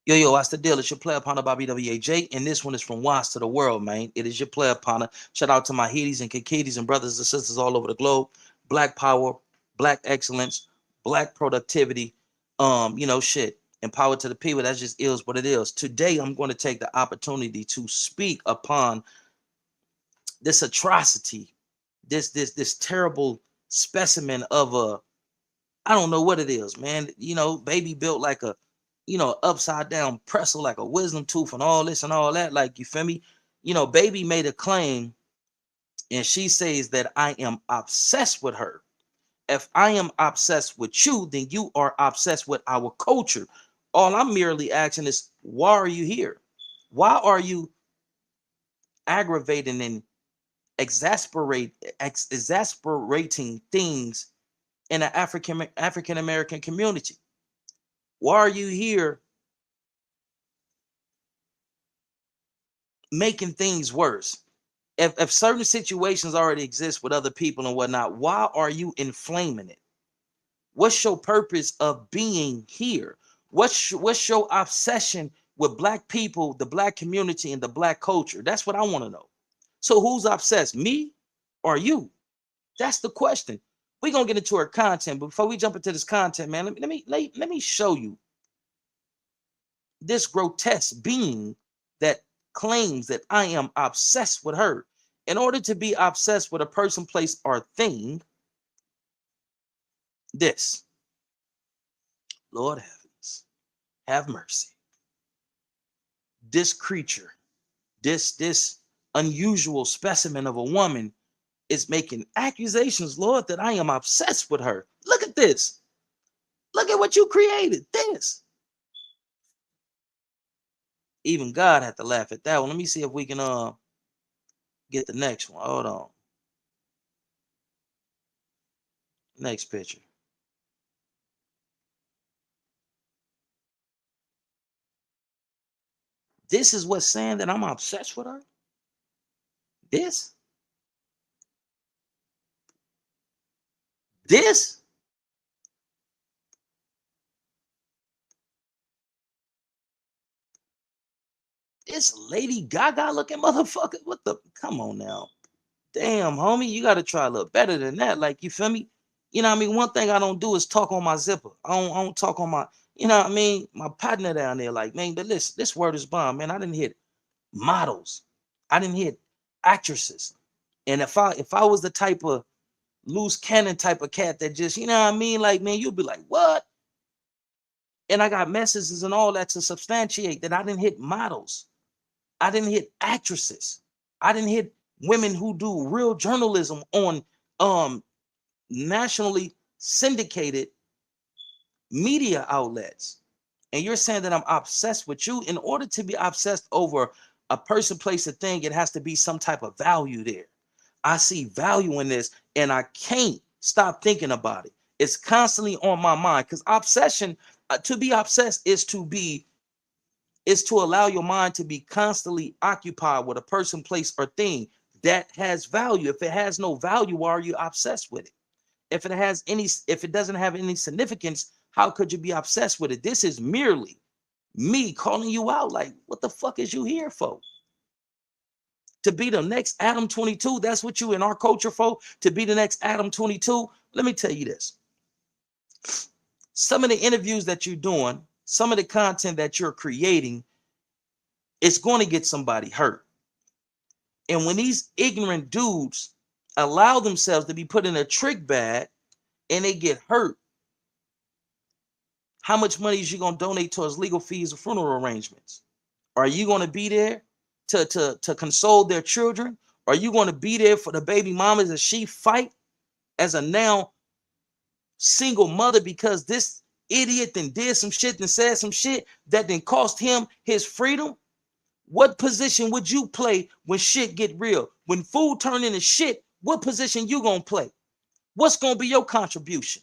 Yo, what's the deal? It's your player partner, Bobby WAJ, and this one is from Watts to the World, man. It is your player partner. Shout out to my Hades and Kikidis and brothers and sisters all over the globe. Black power, black excellence, black productivity. Shit. Empower to the people. That just is what it is. Today, I'm going to take the opportunity to speak upon this atrocity, this terrible specimen of a, I don't know what it is, man. Baby built like a, upside down pretzel, like a wisdom tooth and all this and all that. Like, you feel me? Baby made a claim and she says that I am obsessed with her. If I am obsessed with you, then you are obsessed with our culture. All I'm merely asking is, why are you here? Why are you aggravating and exasperating things in an African American community? Why are you here making things worse? If certain situations already exist with other people and whatnot, why are you inflaming it? What's your purpose of being here? What's your obsession with black people, the black community, and the black culture? That's what I want to know. So who's obsessed, me or you? That's the question. We're gonna get into our content, but before we jump into this content, man, let me show you this grotesque being that claims that I am obsessed with her. In order to be obsessed with a person, place, or thing, this, Lord heavens, have mercy. This creature, this unusual specimen of a woman is making accusations, Lord, that I am obsessed with her. Look at this. Look at what you created. This. Even God had to laugh at that one. Let me see if we can get the next one. Hold on. Next picture. This is what's saying that I'm obsessed with her. This, this, this Lady Gaga looking motherfucker. What the? Come on now. Damn, homie, you got to try a little better than that. Like, you feel me? You know what I mean? One thing I don't do is talk on my zipper. I don't talk on my, you know what I mean? My partner down there, like, man, but listen, this word is bomb, man. I didn't hit models. I didn't hit actresses. And if I was the type of loose cannon type of cat that just, you know what I mean? Like, man, you'd be like, what? And I got messages and all that to substantiate that I didn't hit models. I didn't hit actresses. I didn't hit women who do real journalism on um nationally syndicated media outlets. And you're saying that I'm obsessed with you. In order to be obsessed over a person, place, a thing, it has to be some type of value there. I see value in this and I can't stop thinking about it. It's constantly on my mind because obsession, to be obsessed is to allow your mind to be constantly occupied with a person, place, or thing that has value. If it has no value, why are you obsessed with it? If it doesn't have any significance, how could you be obsessed with it? This is merely me calling you out. Like, what the fuck is you here for? To be the next Adam 22? That's what you in our culture for? To be the next Adam 22? Let me tell you this. Some of the interviews that you're doing, some of the content that you're creating, it's going to get somebody hurt. And when these ignorant dudes allow themselves to be put in a trick bag and they get hurt, how much money is you going to donate towards legal fees or funeral arrangements? Are you going to be there to console their children? Are you going to be there for the baby mamas as she fight as a now single mother because this idiot then did some shit and said some shit that then cost him his freedom? What position would you play when shit get real? When food turn into shit, what position you gonna play? What's gonna be your contribution?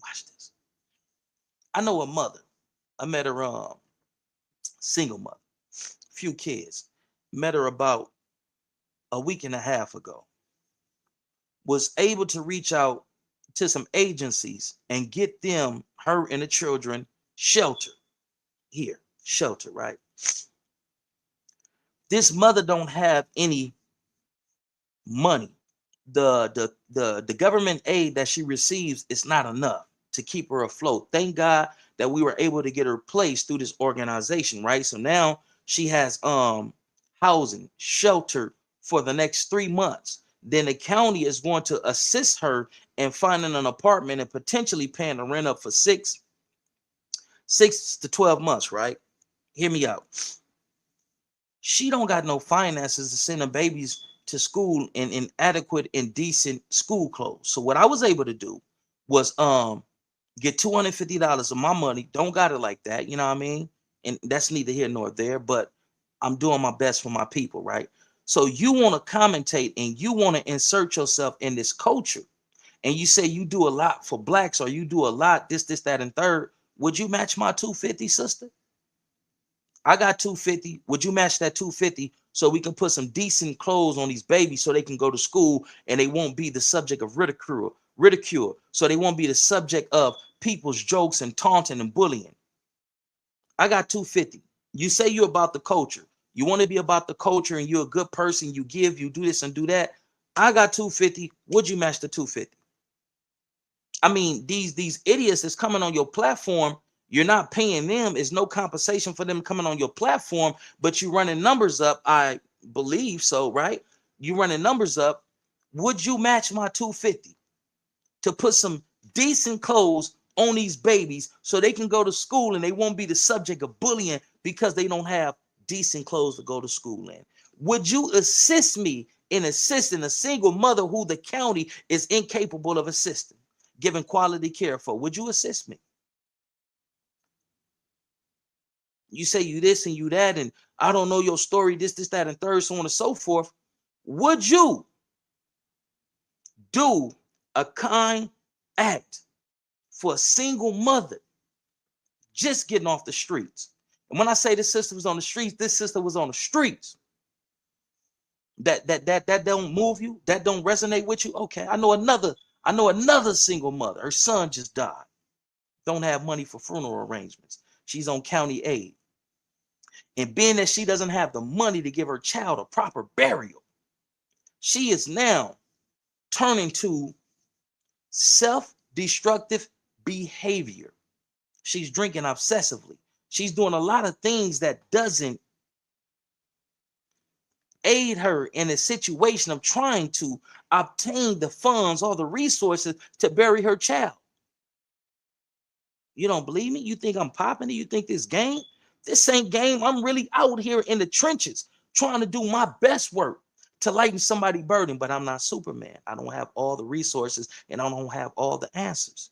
Watch this. I know a mother. I met her single mother, few kids. Met her about a week and a half ago. Was able to reach out to some agencies and get them, her and the children, Shelter. Here, shelter, right? This mother don't have any money. The government aid that she receives is not enough to keep her afloat. Thank God that we were able to get her placed through this organization, right? So now she has housing, shelter for the next 3 months. Then the county is going to assist her in finding an apartment and potentially paying the rent up for six to 12 months, right? Hear me out. She don't got no finances to send her babies to school in adequate and decent school clothes. So what I was able to do was get $250 of my money. Don't got it like that, you know what I mean? And that's neither here nor there, but I'm doing my best for my people, right? So you want to commentate and you want to insert yourself in this culture, and you say you do a lot for blacks or you do a lot this, that, and third. Would you match my 250, sister? I got 250. Would you match that 250 so we can put some decent clothes on these babies so they can go to school and they won't be the subject of ridicule, so they won't be the subject of people's jokes and taunting and bullying. I got 250. You say you're about the culture. You want to be about the culture and you're a good person. You give, you do this and do that. I got 250. Would you match the 250? I mean, these idiots that's coming on your platform, you're not paying them. Is no compensation for them coming on your platform, but you running numbers up. I believe so, right? You running numbers up. Would you match my 250 to put some decent clothes on these babies so they can go to school and they won't be the subject of bullying because they don't have decent clothes to go to school in? Would you assist me in assisting a single mother who the county is incapable of assisting, giving quality care for? Would you assist me? You say you this and you that, and I don't know your story, this, that, and third, so on and so forth. Would you do a kind act for a single mother just getting off the streets? And when I say this sister was on the streets, this sister was on the streets. That don't move you, that don't resonate with you. Okay, I know another single mother. Her son just died. Don't have money for funeral arrangements. She's on county aid. And being that she doesn't have the money to give her child a proper burial, she is now turning to self-destructive behavior. She's drinking obsessively. She's doing a lot of things that doesn't aid her in a situation of trying to obtain the funds or the resources to bury her child. You don't believe me? You think I'm popping it? You think this game? This ain't game. I'm really out here in the trenches trying to do my best work to lighten somebody's burden, but I'm not Superman. I don't have all the resources and I don't have all the answers.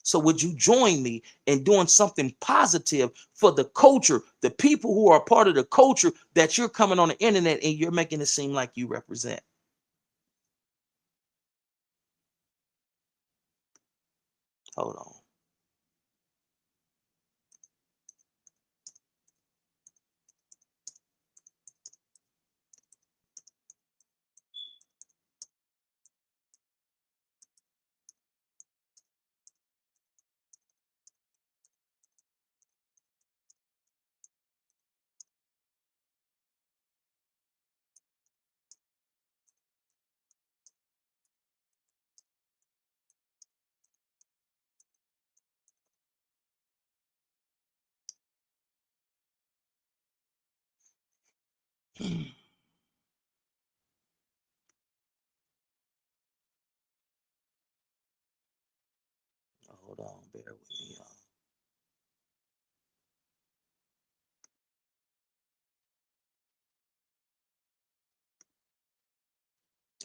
So would you join me in doing something positive for the culture, the people who are part of the culture that you're coming on the internet and you're making it seem like you represent? Hold on. Hold on, bear with me, y'all.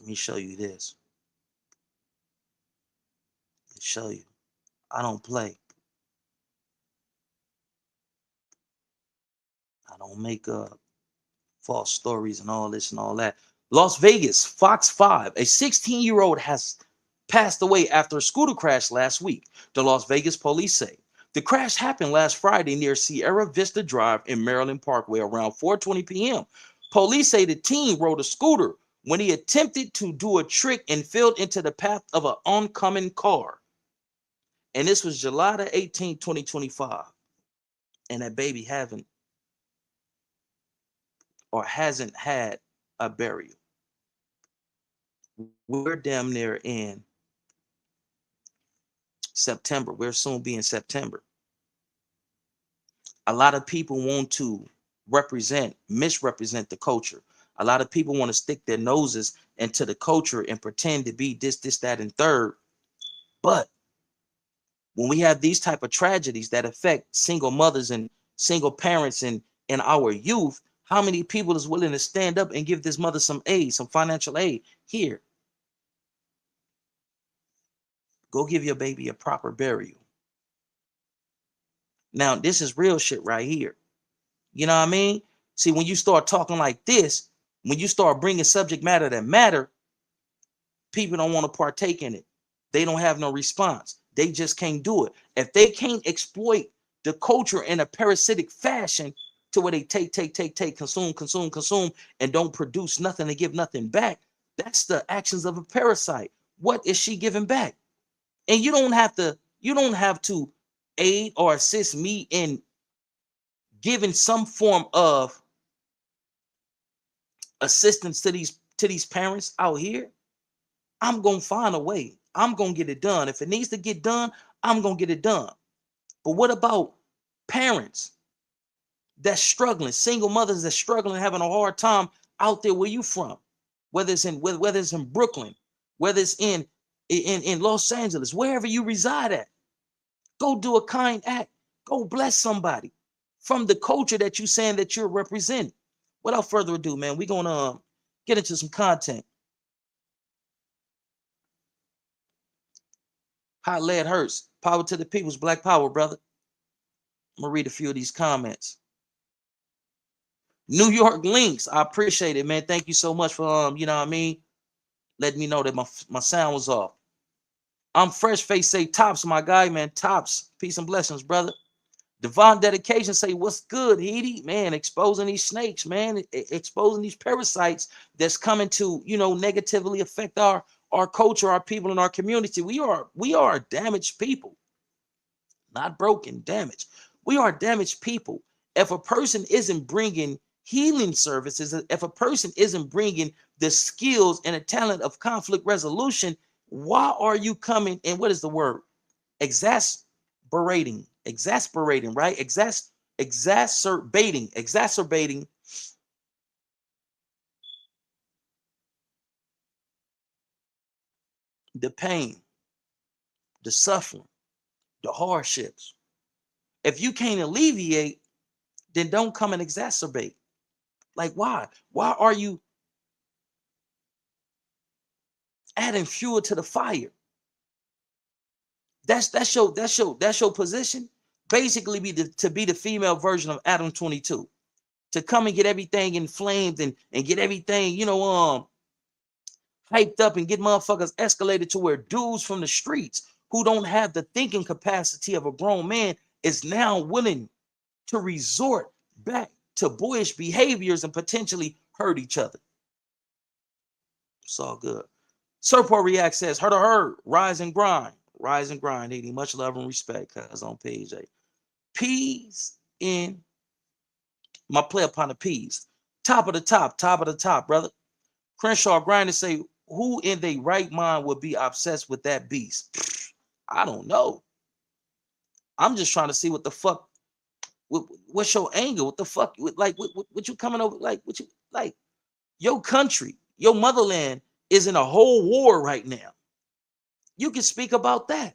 Let me show you this. Let me show you. I don't play. I don't make false stories and all this and all that. Las Vegas, Fox 5, a 16-year-old has passed away after a scooter crash last week, the Las Vegas police say. The crash happened last Friday near Sierra Vista Drive in Maryland Parkway around 4:20 p.m. Police say the teen rode a scooter when he attempted to do a trick and fell into the path of an oncoming car. And this was July the 18th, 2025. And that baby haven't or hasn't had a burial. We're damn near in September. We're soon be in September. A lot of people want to misrepresent the culture. A lot of people want to stick their noses into the culture and pretend to be this, that, and third. But when we have these type of tragedies that affect single mothers and single parents and in our youth, how many people is willing to stand up and give this mother some aid, some financial aid? Here, go give your baby a proper burial. Now, this is real shit right here. You know what I mean? See, when you start talking like this, when you start bringing subject matter that matter, people don't want to partake in it. They don't have no response. They just can't do it. If they can't exploit the culture in a parasitic fashion to where they take, consume, and don't produce nothing and give nothing back, that's the actions of a parasite. What is she giving back? And you don't have to aid or assist me in giving some form of assistance to these parents out here. I'm gonna find a way. I'm gonna get it done. If it needs to get done, I'm gonna get it done. But what about parents that's struggling, single mothers that's struggling, having a hard time out there where you from? Whether it's in Brooklyn, whether it's in Los Angeles, wherever you reside at, go do a kind act. Go bless somebody from the culture that you saying that you're representing. Without further ado, man, we're gonna get into some content. Hot lead hurts. Power to the people's Black power, brother. I'm gonna read a few of these comments. New York links. I appreciate it, man. Thank you so much for you know what I mean, letting me know that my sound was off. I'm fresh face say tops, my guy, man. Tops. Peace and blessings, brother. Divine dedication say what's good, Edie, man. Exposing these snakes, man. Exposing these parasites that's coming to negatively affect our culture, our people, and our community. We are damaged people. Not broken, damaged. We are damaged people. If a person isn't bringing healing services, if a person isn't bringing the skills and the talent of conflict resolution, why are you coming and what is the word? Exasperating, right? Exacerbating the pain, the suffering, the hardships. If you can't alleviate, then don't come and exacerbate. Like, why? Why are you adding fuel to the fire? That's your position. Basically, to be the female version of Adam 22, to come and get everything inflamed and get everything hyped up and get motherfuckers escalated to where dudes from the streets who don't have the thinking capacity of a grown man is now willing to resort back to boyish behaviors and potentially hurt each other. It's all good. Serpo React says, heard or heard, rise and grind. Rise and grind, Edie. Much love and respect, cuz on page 8. Peas in my play upon the peas. Top of the top, brother. Crenshaw Grinder say, who in their right mind would be obsessed with that beast? I don't know. I'm just trying to see what the fuck. What's your angle? What the fuck? What you coming over? Like, what you like? Your country, your motherland is in a whole war right now. You can speak about that.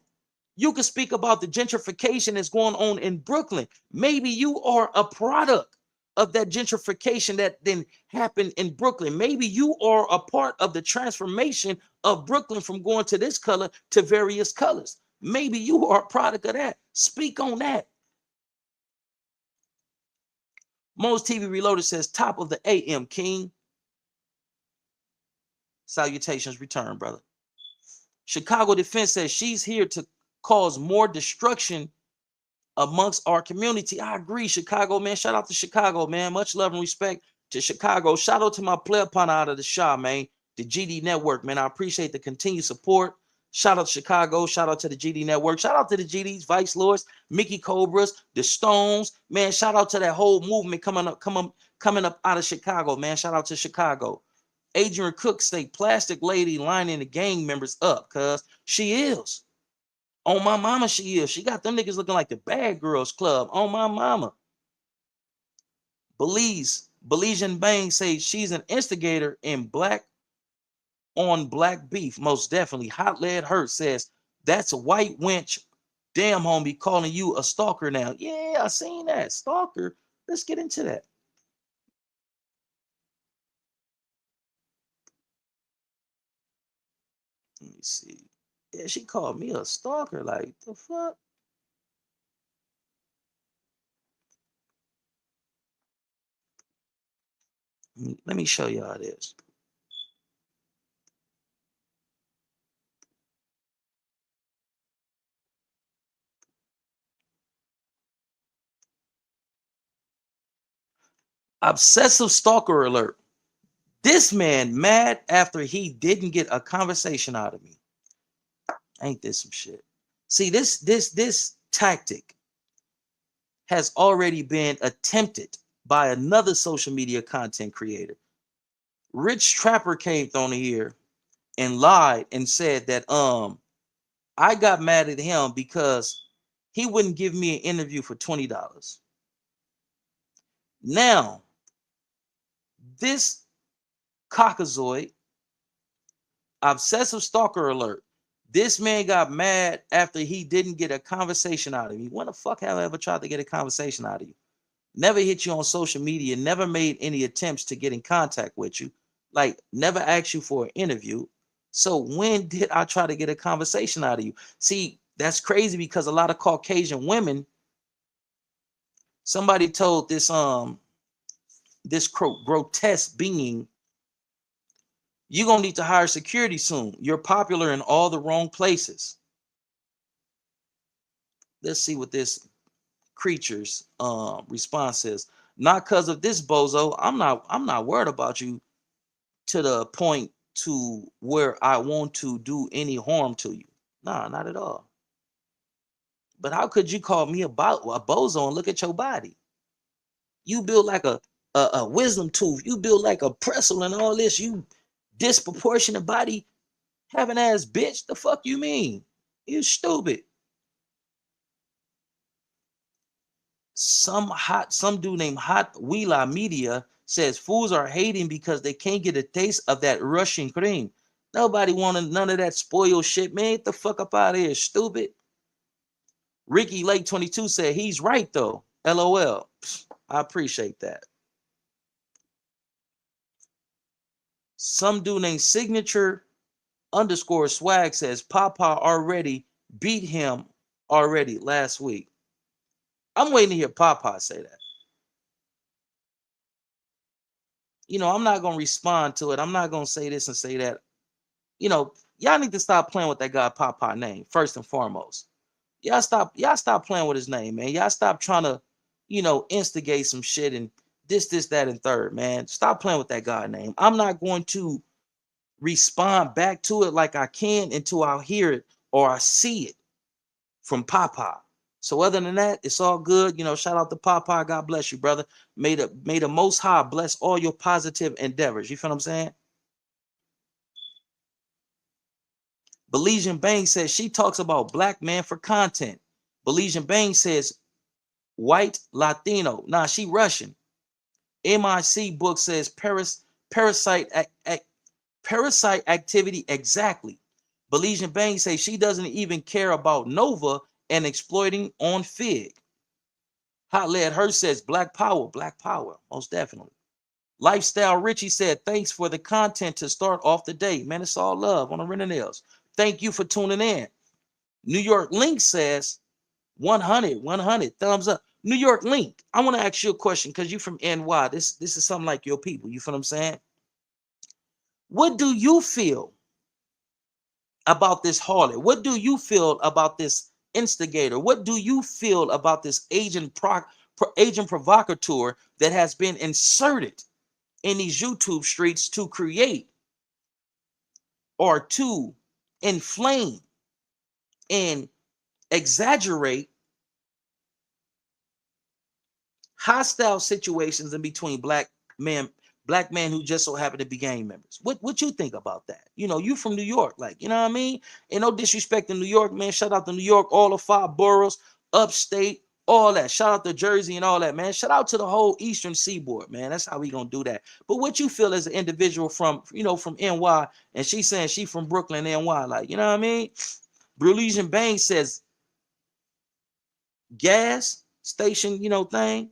You can speak about the gentrification that's going on in Brooklyn. Maybe you are a product of that gentrification that then happened in Brooklyn. Maybe you are a part of the transformation of Brooklyn from going to this color to various colors. Maybe you are a product of that. Speak on that. Most TV Reloaded says, top of the AM, King. Salutations return, brother. Chicago Defense says she's here to cause more destruction amongst our community. I agree, Chicago, man. Shout out to Chicago, man. Much love and respect to Chicago. Shout out to my player partner out of the Shaw, man. The GD Network, man. I appreciate the continued support. Shout out to Chicago. Shout out to the GD Network. Shout out to the GDs, Vice Lords, Mickey Cobras, the Stones. Man, shout out to that whole movement coming up out of Chicago. Man, shout out to Chicago. Adrian Cook say plastic lady lining the gang members up, cuz she is. On my mama, she is. She got them niggas looking like the Bad Girls Club. On my mama. Belizean Bang says she's an instigator in black on black beef. Most definitely. Hot Lead Hurt says that's a white wench. Damn, homie, calling you a stalker now. Yeah, I seen that. Stalker. Let's get into that. Let me see. Yeah, she called me a stalker. Like, the fuck? Let me show y'all this. Obsessive stalker alert. This man mad after he didn't get a conversation out of me. Ain't this some shit? See, this tactic has already been attempted by another social media content creator. Rich Trapper came on here and lied and said that I got mad at him because he wouldn't give me an interview for $20. Now, this cockazoid, obsessive stalker alert. This man got mad after he didn't get a conversation out of me. When the fuck have I ever tried to get a conversation out of you? Never hit you on social media, never made any attempts to get in contact with you, like never asked you for an interview. So when did I try to get a conversation out of you? See, that's crazy because a lot of Caucasian women, somebody told this grotesque being, you're gonna need to hire security soon. You're popular in all the wrong places. Let's see what this creature's response is. Not because of this bozo. I'm not worried about you to the point to where I want to do any harm to you. Nah, not at all. But how could you call me about a bozo and look at your body? You build like a wisdom tooth. You build like a pretzel and all this. You disproportionate body having ass bitch. The fuck you mean? You stupid. Some dude named Hot Wheeler Media says fools are hating because they can't get a taste of that Russian cream. Nobody wanted none of that spoiled shit, man. Get the fuck up out of here, stupid. Ricky Lake 22 said he's right though. LOL. I appreciate that. Some dude named Signature underscore swag says Papa already beat him already last week. I'm waiting to hear Papa say that. I'm not gonna respond to it. I'm not gonna say this and say that. Y'all need to stop playing with that guy Papa name first and foremost. Y'all stop playing with his name, man. Y'all stop trying to, instigate some shit and this, that, and third, man. Stop playing with that guy name. I'm not going to respond back to it like I can until I hear it or I see it from Papa. So other than that, it's all good. Shout out to Papa. God bless you, brother. May the Most High bless all your positive endeavors. You feel what I'm saying? Belizean Bang says she talks about black man for content. Belizean Bang says white Latino. Nah, she Russian. MIC book says parasite parasite activity exactly. Belizean Bang says she doesn't even care about Nova and exploiting on Fig. Hot Lead Her says black power, most definitely. Lifestyle Richie said, thanks for the content to start off the day. Man, it's all love on the Renner Nails. Thank you for tuning in. New York Link says 100, thumbs up. New York Link, I want to ask you a question because you're from NY. This is something like your people. You feel what I'm saying? What do you feel about this harlot? What do you feel about this instigator? What do you feel about this agent provocateur that has been inserted in these YouTube streets to create or to inflame and exaggerate hostile situations in between black men who just so happen to be gang members. What you think about that? You from New York, like, you know what I mean? And no disrespect to New York, man. Shout out to New York, all the 5 boroughs, upstate, all that. Shout out to Jersey and all that, man. Shout out to the whole Eastern Seaboard, man. That's how we gonna do that. But what you feel as an individual from, from NY, and she saying she from Brooklyn, NY, like, you know what I mean? Brilliant Bang says gas station, thing.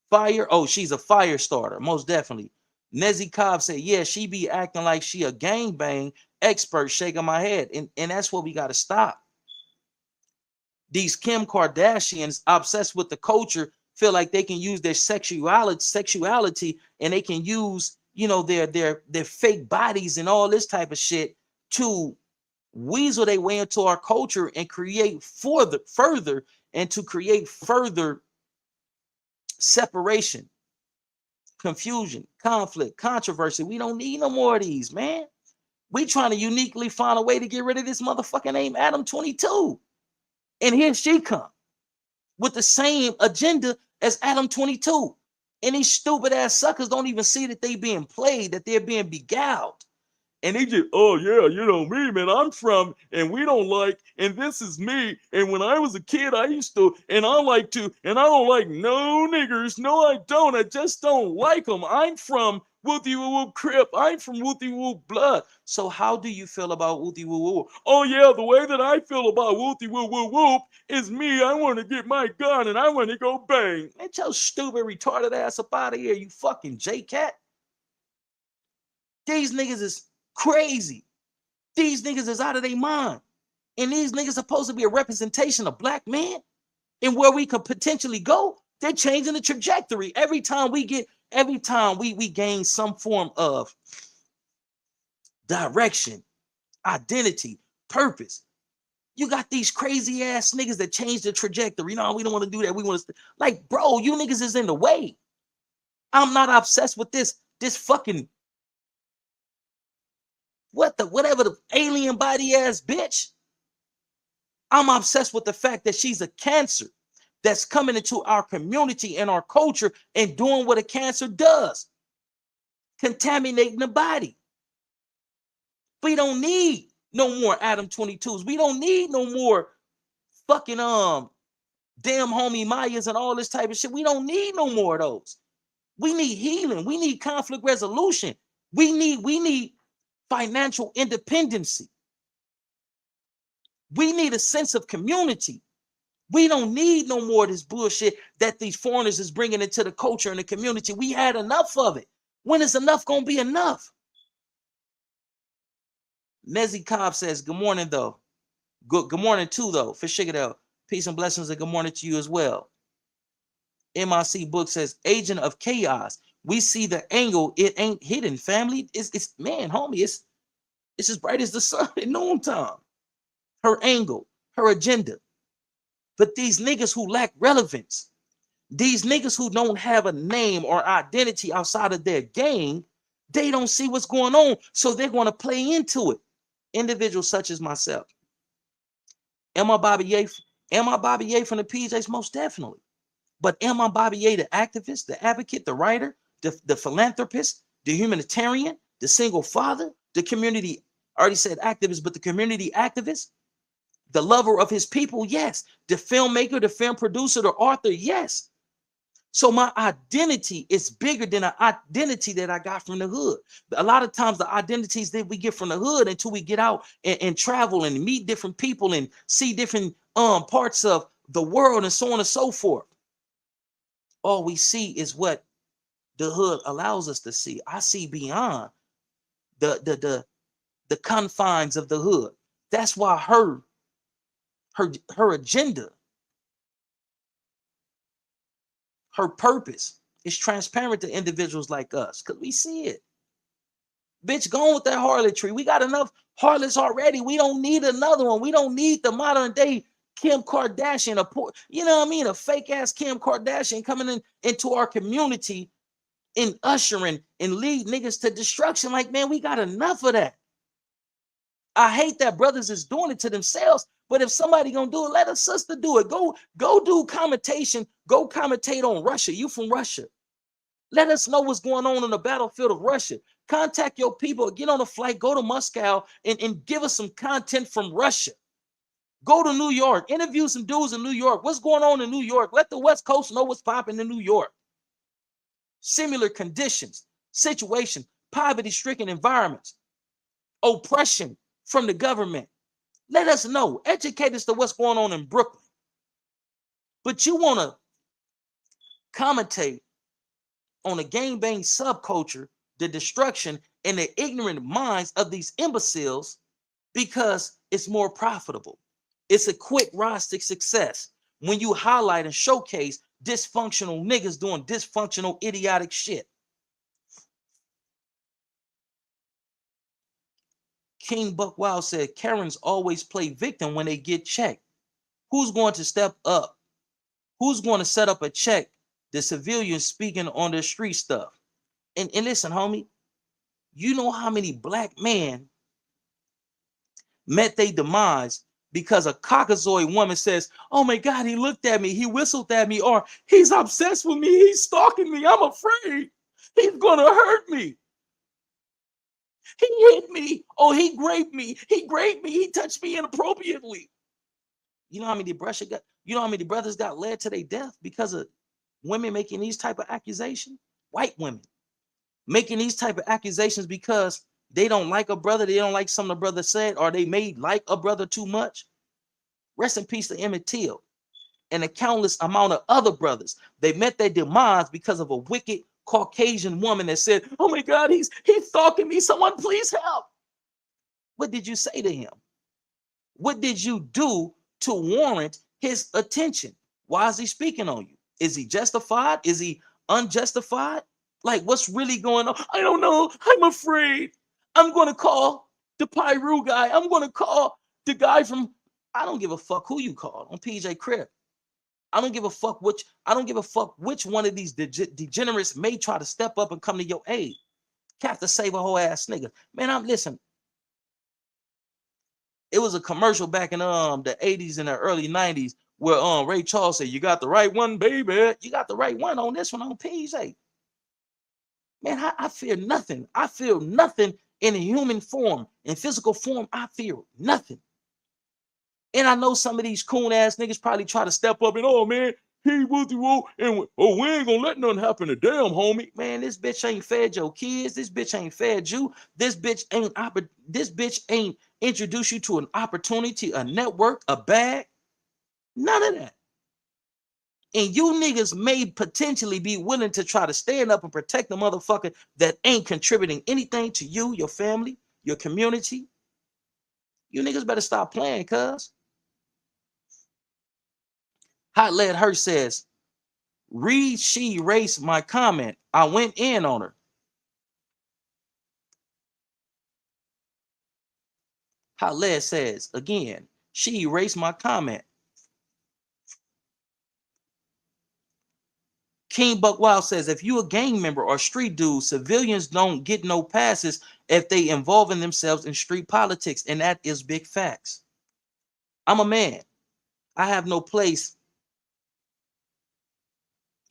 Fire. Oh, she's a fire starter, most definitely. Nezzy Cobb said, yeah, she be acting like she a gangbang expert, shaking my head. And that's what we got to stop. These Kim Kardashians obsessed with the culture feel like they can use their sexuality, and they can use, their fake bodies and all this type of shit to weasel their way into our culture and create further and to create further separation, confusion, conflict, controversy. We don't need no more of these, man. We trying to uniquely find a way to get rid of this motherfucker named Adam 22. And here she come with the same agenda as Adam 22. And these stupid ass suckers don't even see that they being played, that they're being beguiled. And they just, oh yeah, me, man, I'm from, and we don't like, and this is me. And when I was a kid, I used to, and I like to, and I don't like no niggers. No, I don't. I just don't like them. I'm from Wooty Woo Woo Crip. I'm from Wooty Woo Blood. So how do you feel about Wooty Woo Woo? Oh yeah, the way that I feel about Wooty Woo Woo Whoop is me. I want to get my gun and I want to go bang. Get your stupid retarded ass up out of here, you fucking J-Cat. These niggas is crazy. These niggas is out of their mind. And these niggas supposed to be a representation of black men and where we could potentially go. They're changing the trajectory every time we gain some form of direction, identity, purpose. You got these crazy ass niggas that change the trajectory. No, we don't want to do that. We want to, like, bro, you niggas is in the way. I'm not obsessed with this fucking whatever the alien body ass bitch. I'm obsessed with the fact that she's a cancer that's coming into our community and our culture and doing what a cancer does, contaminating the body. We don't need no more Adam 22s. We don't need no more fucking damn homie Mayas and all this type of shit. We don't need no more of those. We need healing. We need conflict resolution. We need financial independency. We need a sense of community. We don't need no more of this bullshit that these foreigners is bringing into the culture and the community. We had enough of it. When is enough going to be enough? Nezzy Cobb says, good morning, though. Good morning, too, though. For Shigadel. Peace and blessings and good morning to you as well. MIC book says, agent of chaos. We see the angle. It ain't hidden, family. It's man, homie. It's as bright as the sun at noontime. Her angle, her agenda. But these niggas who lack relevance, these niggas who don't have a name or identity outside of their gang, they don't see what's going on. So they're going to play into it. Individuals such as myself. Am I Bobby Ye? Am I Bobby Ye from the PJs? Most definitely. But am I Bobby Ye, the activist, the advocate, the writer, the philanthropist, the humanitarian, the single father, the community, I already said activist, but the community activist, the lover of his people? Yes. The filmmaker, the film producer, the author? Yes. So my identity is bigger than an identity that I got from the hood. A lot of times the identities that we get from the hood until we get out and travel and meet different people and see different parts of the world and so on and so forth. All we see is what the hood allows us to see. I see beyond the confines of the hood. That's why her agenda, her purpose is transparent to individuals like us because we see it. Bitch, go on with that harlotry. We got enough harlots already. We don't need another one. We don't need the modern day Kim Kardashian, a fake ass Kim Kardashian coming into our community and ushering and lead niggas to destruction. Like, man, we got enough of that. I hate that brothers is doing it to themselves. But if somebody gonna do it, let a sister do it. Go do commentation. Go commentate on Russia. You from Russia. Let us know what's going on the battlefield of Russia. Contact your people. Get on a flight. Go to Moscow and give us some content from Russia. Go to New York. Interview some dudes in New York. What's going on in New York? Let the West Coast know what's popping in New York. Similar conditions, situation, poverty-stricken environments, oppression from the government. Let us know. Educate us to what's going on in Brooklyn. But you want to commentate on the gangbang subculture, the destruction, and the ignorant minds of these imbeciles because it's more profitable. It's a quick rise to success when you highlight and showcase dysfunctional niggas doing dysfunctional, idiotic shit. King Buck Wild said, Karens always play victim when they get checked. Who's going to step up? Who's going to set up a check? The civilians speaking on the street stuff. And listen, homie, you know how many black men met their demise because a Caucasoid woman says, oh my God, he looked at me, he whistled at me, or he's obsessed with me, he's stalking me, I'm afraid, he's gonna hurt me. He hit me, oh, he raped me, he touched me inappropriately. You know how many brothers got led to their death because of women making these type of accusations? White women making these type of accusations because they don't like a brother, they don't like something the brother said, or they may like a brother too much. Rest in peace to Emmett Till and a countless amount of other brothers. They met their demise because of a wicked Caucasian woman that said, oh my God, he's stalking me, someone please help. What did you say to him? What did you do to warrant his attention? Why is he speaking on you? Is he justified? Is he unjustified? Like, what's really going on? I don't know. I'm afraid. I'm going to call the Pyru guy. I'm going to call the guy from, I don't give a fuck who you call on PJ Crib. I don't give a fuck which one of these degenerates may try to step up and come to your aid. Have to save a whole ass nigga. Man, listen. It was a commercial back in the 80s and the early 90s where Ray Charles said, you got the right one, baby. You got the right one on this one on PJ. Man, I fear nothing. I feel nothing in a human form. In physical form, I feel nothing. And I know some of these coon ass niggas probably try to step up and, oh man, he will do, and we ain't gonna let nothing happen to damn homie. Man, this bitch ain't fed your kids. This bitch ain't fed you. This bitch ain't introduced you to an opportunity, a network, a bag. None of that. And you niggas may potentially be willing to try to stand up and protect the motherfucker that ain't contributing anything to you, your family, your community. You niggas better stop playing, cuz. Hot Lead Her says, she erased my comment. I went in on her. Hot Lead says, again, she erased my comment. King Buck Wild says, if you a gang member or street dude, civilians don't get no passes if they involving themselves in street politics. And that is big facts. I'm a man. I have no place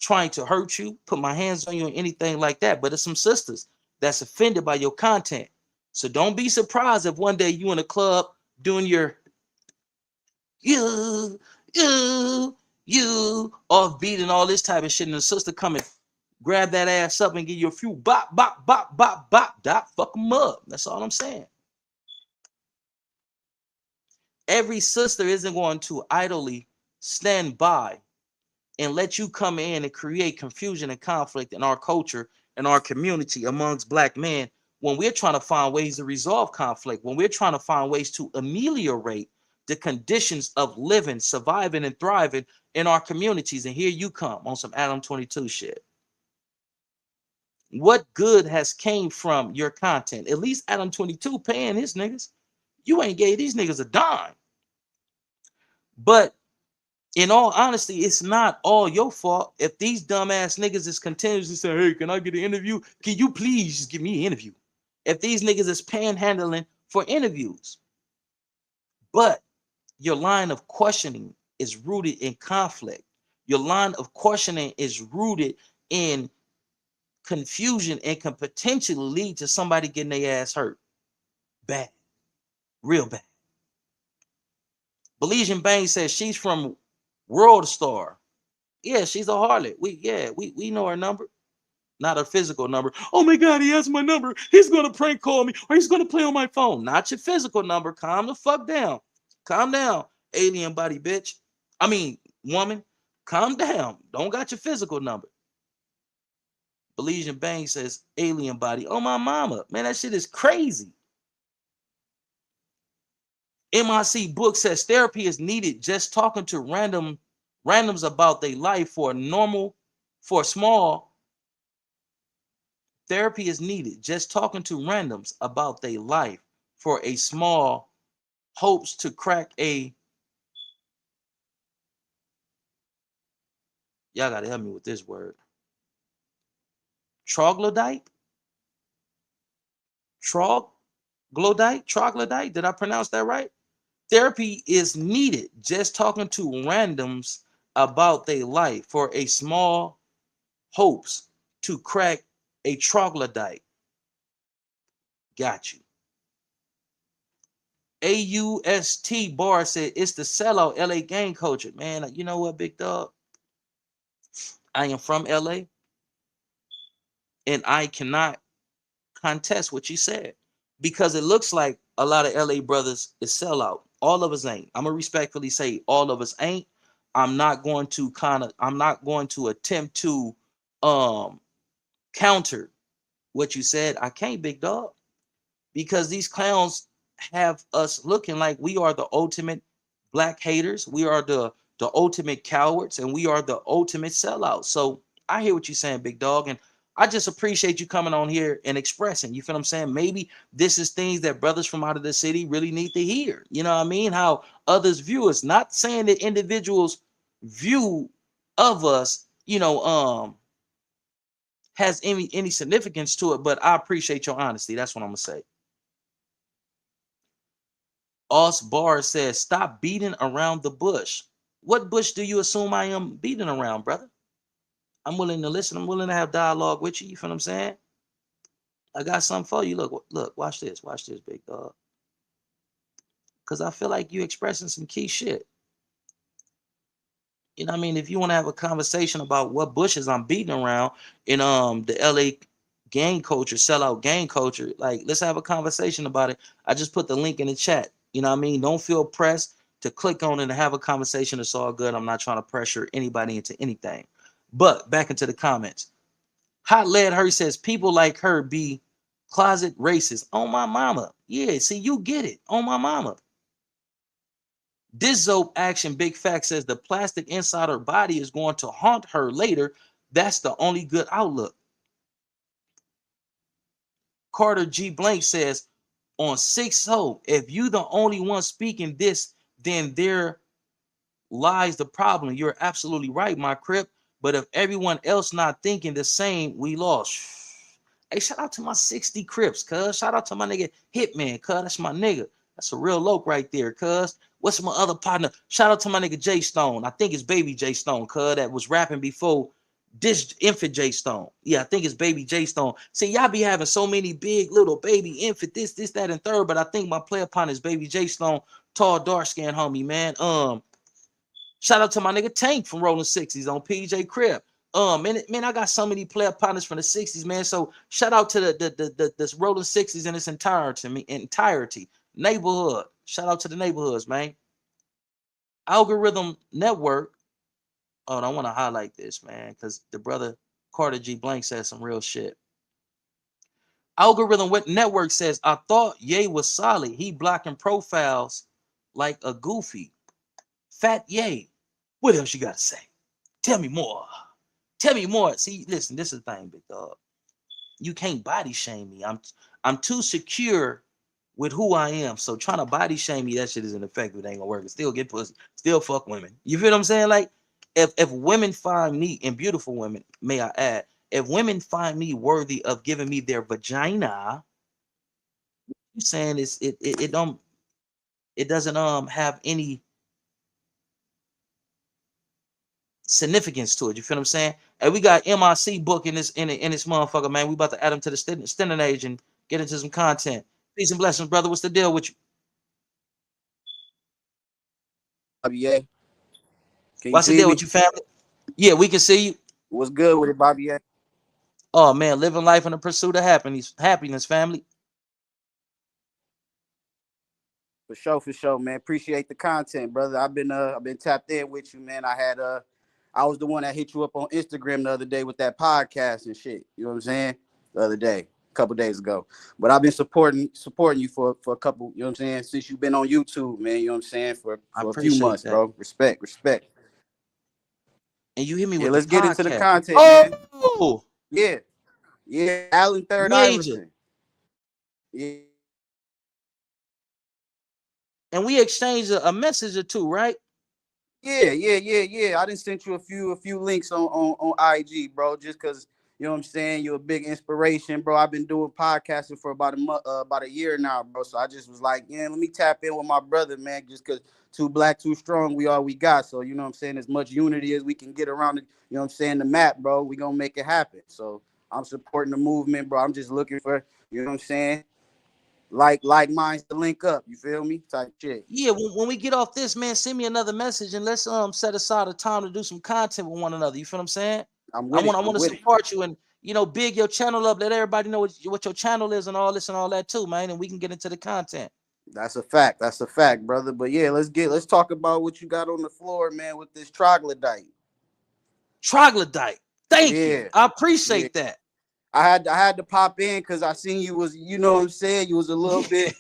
trying to hurt you, put my hands on you, or anything like that. But it's some sisters that's offended by your content. So don't be surprised if one day you in a club doing your you off beat and all this type of shit, and the sister come and grab that ass up and give you a few bop, bop, bop, bop, bop, dot, fuck them up. That's all I'm saying. Every sister isn't going to idly stand by and let you come in and create confusion and conflict in our culture and our community amongst black men when we're trying to find ways to resolve conflict, when we're trying to find ways to ameliorate the conditions of living, surviving, and thriving in our communities. And here you come on some Adam 22 shit. What good has came from your content? At least Adam 22 paying his niggas. You ain't gave these niggas a dime. But in all honesty, it's not all your fault if these dumbass niggas is continuously saying, hey, can I get an interview? Can you please just give me an interview? If these niggas is panhandling for interviews. But your line of questioning is rooted in conflict. Your line of questioning is rooted in confusion and can potentially lead to somebody getting their ass hurt. Bad, real bad. Belizian Bain says she's from World Star. Yeah, she's a harlot. We know her number, not her physical number. Oh my God, he has my number. He's gonna prank call me or he's gonna play on my phone. Not your physical number. Calm the fuck down. Calm down, alien body bitch. I mean, woman. Calm down. Don't got your physical number. Belizian Bang says alien body. Oh my mama, man, that shit is crazy. MIC book says therapy is needed. Just talking to randoms about their life for small therapy is needed. Just talking to randoms about their life for a small hopes to crack a. Y'all gotta help me with this word. Troglodyte. Troglodyte. Did I pronounce that right? Therapy is needed. Just talking to randoms about their life for a small hopes to crack a troglodyte. Got you. AUST Bar said it's the sellout LA gang culture. Man, you know what, big dog? I am from LA and I cannot contest what you said because it looks like a lot of LA brothers is sellout. All of us ain't. I'm gonna respectfully say all of us ain't. I'm not going to attempt to counter what you said. I can't, big dog, because these clowns have us looking like we are the ultimate black haters. We are the ultimate cowards, and we are the ultimate sellouts. So I hear what you're saying, big dog, and I just appreciate you coming on here and expressing. You feel what I'm saying? Maybe this is things that brothers from out of the city really need to hear. You know what I mean? How others view us. Not saying that individuals' view of us, has any significance to it, but I appreciate your honesty. That's what I'm gonna say. Os Bar says, stop beating around the bush. What bush do you assume I am beating around, brother? I'm willing to listen. I'm willing to have dialogue with you. You feel what I'm saying? I got something for you. Look, watch this. Watch this, big dog. Because I feel like you expressing some key shit. You know what I mean? If you want to have a conversation about what bushes I'm beating around in the LA gang culture, sellout gang culture, like let's have a conversation about it. I just put the link in the chat. You know what I mean? Don't feel pressed to click on it and have a conversation. It's all good. I'm not trying to pressure anybody into anything. But back into the comments. Hot Lead Her says people like her be closet racist. On my mama. Yeah, see, you get it. On my mama. This Zope Action Big Fact says the plastic inside her body is going to haunt her later. That's the only good outlook. Carter G. Blank says on 6 Hope, if you the only one speaking this, then there lies the problem. You're absolutely right, my crip. But if everyone else not thinking the same, we lost. Hey, shout out to my 60 Crips, cuz. Shout out to my nigga Hitman, cuz. That's my nigga. That's a real loc right there, cuz. What's my other partner? Shout out to my nigga J Stone. I think it's Baby J Stone, cuz, that was rapping before this infant J Stone. Yeah, I think it's Baby J Stone. See, y'all be having so many big little baby infant, this, that, and third. But I think my player partner is Baby J Stone, tall, dark skinned homie, man. Shout out to my nigga Tank from Rolling 60s on PJ Crib. Man, I got so many player partners from the 60s, man. So shout out to the Rolling 60s in its entirety. Neighborhood. Shout out to the neighborhoods, man. Algorithm Network. Oh, I want to highlight this, man, because the brother Carter G. Blank said some real shit. Algorithm Network says, I thought Ye was solid. He blocking profiles like a goofy. Fat Ye. What else you got to say? Tell me more. Tell me more. See, listen, this is the thing, big dog. You can't body shame me. I'm too secure with who I am. So trying to body shame me, that shit isn't effective. It ain't gonna work. It still get pussy. Still fuck women. You feel what I'm saying? Like, if women find me, and beautiful women, may I add, if women find me worthy of giving me their vagina, you saying it don't it doesn't have any significance to it. You feel what I'm saying? And we got MIC book in this motherfucker, man. We about to add him to the standing age and get into some content. Peace and blessings, brother. What's the deal with you? Bobby A. Can you What's the see deal me? with you, family? Yeah, we can see you. What's good with it, Bobby A? Oh man, living life in the pursuit of happiness, family. For sure, man. Appreciate the content, brother. I've been tapped in with you, man. I was the one that hit you up on Instagram the other day with that podcast and shit. You know what I'm saying? The other day, a couple days ago. But I've been supporting you for a couple, you know what I'm saying, since you've been on YouTube, man. You know what I'm saying? I For a few appreciate months, that. bro. Respect. And you hit me Yeah, with the let's get into the podcast. content, man. Oh, Yeah. Yeah. Alan Third major. Iverson. Yeah. And we exchanged a message or two, right? Yeah. I done sent you a few links on IG, bro. Just cause you know what I'm saying, you're a big inspiration, bro. I've been doing podcasting for about about a year now, bro. So I just was like, yeah, let me tap in with my brother, man. Just cause too black, too strong, we all we got. So you know what I'm saying, as much unity as we can get around the, you know what I'm saying, the map, bro. We gonna make it happen. So I'm supporting the movement, bro. I'm just looking for, you know what I'm saying, like minds to link up. You feel me? Type shit. Yeah, when we get off this, man, send me another message and let's set aside a time to do some content with one another. You feel what I'm saying? I'm I with it. want I'm to with it. support you and big your channel up. Let everybody know what your channel is and all this and all that too, man. And we can get into the content. That's a fact. That's a fact, brother. But yeah, let's talk about what you got on the floor, man, with this troglodyte. Troglodyte. Thank you. Yeah, I yeah. appreciate that. I had to pop in because I seen you was, you know what I'm saying, you was a little bit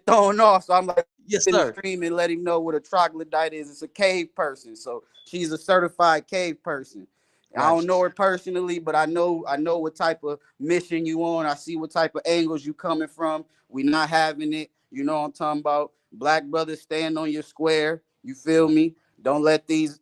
thrown off. So I'm like Yes, in the sir. stream and let him know what a troglodyte is. It's a cave person. So she's a certified cave person. I don't know Righteous. her personally, but I know what type of mission you on. I see what type of angles you coming from. We not having it. You know what I'm talking about. Black brothers, stand on your square. You feel Right. me? Don't let these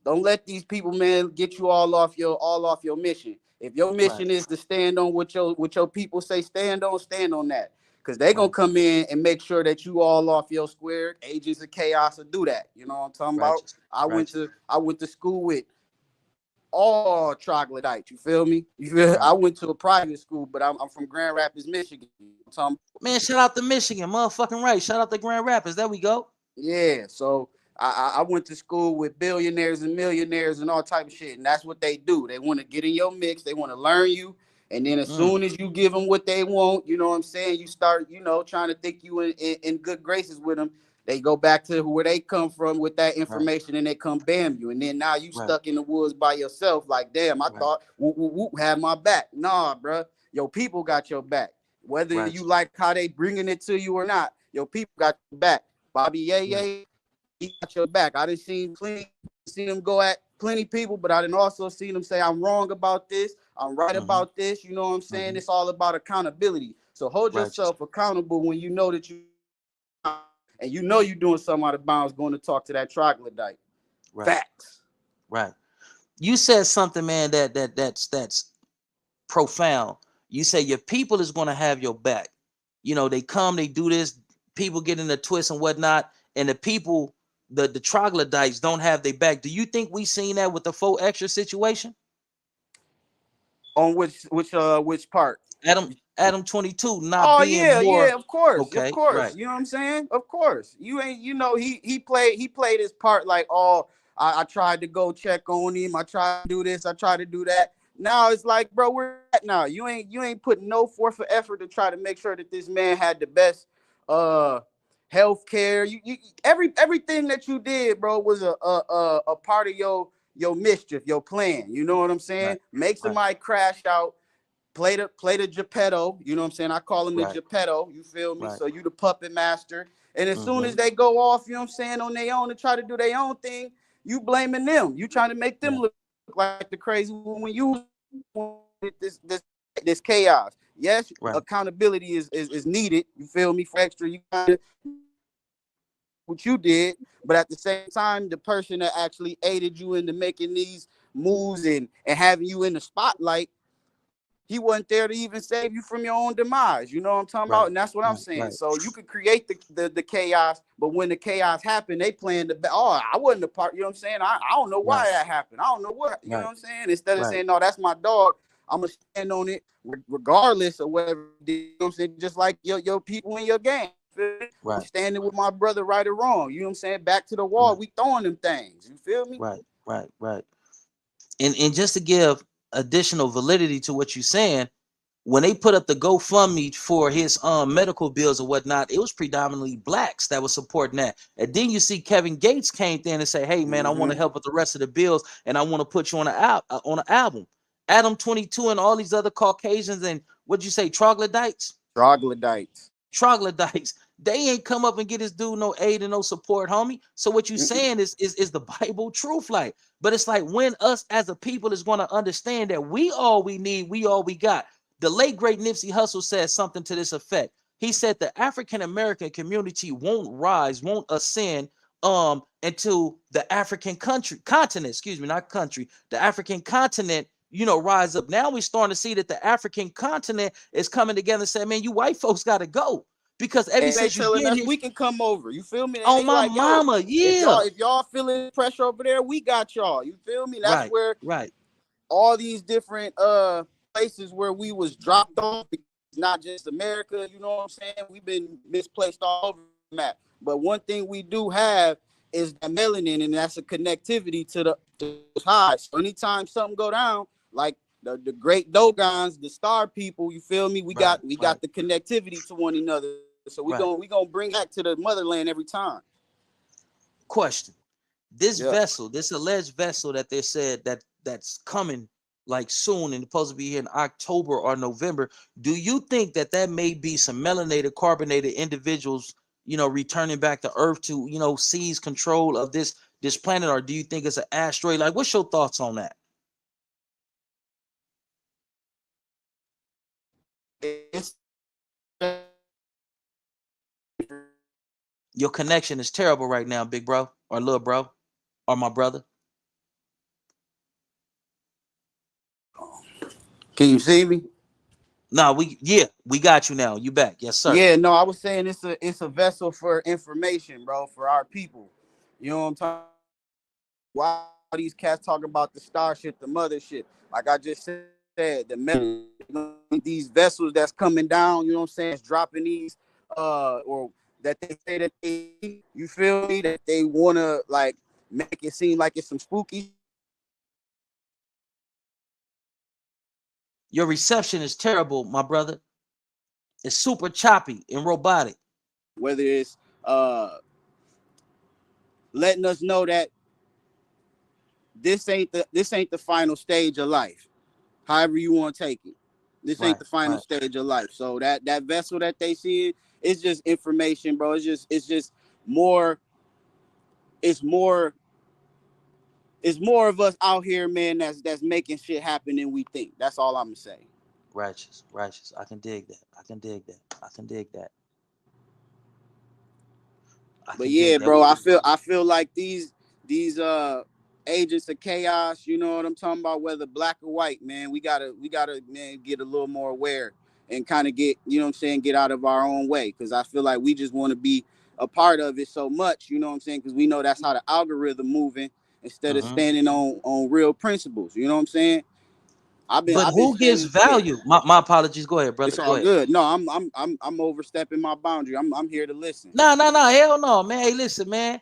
people, man, get you all off your mission. If your Right. mission is to stand on what your people say stand on that. Cause they gonna Right. come in and make sure that you all off your square. Agents of chaos will do that. You know what I'm talking about? Righteous. I went Righteous. to I went to school with all troglodytes. You feel me? I Right. went to a private school, but I'm from Grand Rapids, Michigan. I'm talking. Man, shout out to Michigan. Motherfucking right. Shout out to Grand Rapids. There we go. Yeah, so I went to school with billionaires and millionaires and all type of shit, and that's what they do. They want to get in your mix. They want to learn you, and then as Mm, soon as you give them what they want, you know what I'm saying, you start, trying to think you in good graces with them. They go back to where they come from with that right. information, and they come bam you, and then now you Right. stuck in the woods by yourself. Like, damn, I Right. thought whoop, whoop, whoop had my back. Nah, bro, your people got your back. Whether you Righteous. like how they bringing it to you or not, your people got your back. Bobby Yeah. Yay, he got your back. I didn't see him go at plenty people, but I didn't also see them say I'm wrong about this, I'm right Mm-hmm. about this. You know what I'm saying? Mm-hmm. It's all about accountability. So hold Righteous. yourself accountable when you know that and you know you're doing something out of bounds going to talk to that troglodyte. Right. Facts. Right. You said something, man, that's profound. You say your people is gonna have your back. They come, they do this, people get in the twist and whatnot, and the people, the troglodytes don't have their back. Do you think we seen that with the 4 extra situation? On which part? Adam 22 not Oh being yeah, more of course, of okay, course. right. You know what I'm saying? Of course. You ain't, he played his part like, oh, I tried to go check on him. I tried to do this. I tried to do that. Now it's like, bro, where at now? You ain't putting no forth of effort to try to make sure that this man had the best uh health care. Everything that you did, bro, was a part of your mischief, your plan. You know what I'm saying? Right. Make Right. somebody crash out, play the Geppetto, you know what I'm saying? I call him the Right. Geppetto, you feel me? Right. So you the puppet master. And as soon Mm-hmm. as they go off, you know what I'm saying, on their own and try to do their own thing, you blaming them. You trying to make them Right. look like the crazy when you this chaos. Yes, Right. accountability is needed. You feel me? For extra, you gotta what you did, but at the same time, the person that actually aided you into making these moves and having you in the spotlight, He wasn't there to even save you from your own demise. You know what I'm talking Right. about? And that's what I'm Right. saying. Right. So you could create the chaos, but when the chaos happened, they playing oh, I wasn't a part, you know what I'm saying? I don't know why Right. that happened. I don't know what, you know Right. what I'm saying? Instead of Right. saying, no, that's my dog, I'm gonna stand on it regardless of whatever it did, you know what I'm saying? Just like your people in your game. I'm Right. standing with my brother right or wrong. You know what I'm saying? Back to the wall, Right. we throwing them things. You feel me? Right. Right. Right. And just to give additional validity to what you're saying, when they put up the GoFundMe for his medical bills or whatnot, it was predominantly blacks that was supporting that. And then you see Kevin Gates came in and say, "Hey man, I want to help with the rest of the bills, and I want to put you on an album." Adam 22 and all these other Caucasians and what'd you say, troglodytes? Troglodytes. Troglodytes. They ain't come up and get this dude no aid and no support, homie. So what you Mm-mm. saying is the Bible truth, like. But it's like when us as a people is going to understand that we all we need, we all we got. The late great Nipsey Hussle said something to this effect. He said the African American community won't rise, won't ascend into the African continent, excuse me, not country, the African continent, rise up. Now we're starting to see that the African continent is coming together and saying, man, you white folks got to go. Because ever And they since you telling get us here, we can come over. You feel me? on They my like, yo, mama, if yeah. y'all feeling pressure over there, we got y'all. You feel me? That's Right, where right, all these different places where we was dropped off, because not just America, you know what I'm saying? We've been misplaced all over the map. But one thing we do have is that melanin, and that's a connectivity to those highs. So anytime something go down, like the great Dogons, the star people, you feel me? We right, got we right, got the connectivity to one another. So right. we gonna bring back to the motherland every time. Question. This Yeah. vessel, this alleged vessel that they said that's coming like soon and supposed to be here in October or November, do you think that may be some melanated, carbonated individuals, returning back to Earth to, seize control of this planet, or do you think it's an asteroid? Like, what's your thoughts on that? It's Your connection is terrible right now, big bro, or little bro, or my brother. Can you see me? No, we got you now. You back. Yes, sir. Yeah, no, I was saying it's a vessel for information, bro, for our people. You know what I'm talking? Why these cats talking about the starship, the mothership? Like I just said, these vessels that's coming down. You know what I'm saying? It's dropping these, or that they say that you feel me? That they wanna like make it seem like it's some spooky. Your reception is terrible, my brother. It's super choppy and robotic. Whether it's letting us know that this ain't the final stage of life. However you want to take it. This ain't Right, the final right. stage of life. So that vessel that they see, it's just information, bro. It's just more. It's more. It's more of us out here, man. That's making shit happen than we think. That's all I'm gonna say. Righteous, righteous. I can dig that. I can dig that. I can dig that. I But can dig yeah, that. bro, I feel like these agents of chaos, you know what I'm talking about, whether black or white, man, we gotta man get a little more aware and kind of get, you know what I'm saying, get out of our own way. Cause I feel like we just want to be a part of it so much, you know what I'm saying? Because we know that's how the algorithm moving instead of Hmm. standing on real principles. You know what I'm saying? But I've been who gives standing, yeah. value? My apologies. Go ahead, brother. It's Go all ahead. good. No, I'm overstepping my boundary. I'm here to listen. No, no, no. Hell no, man. Hey, listen, man.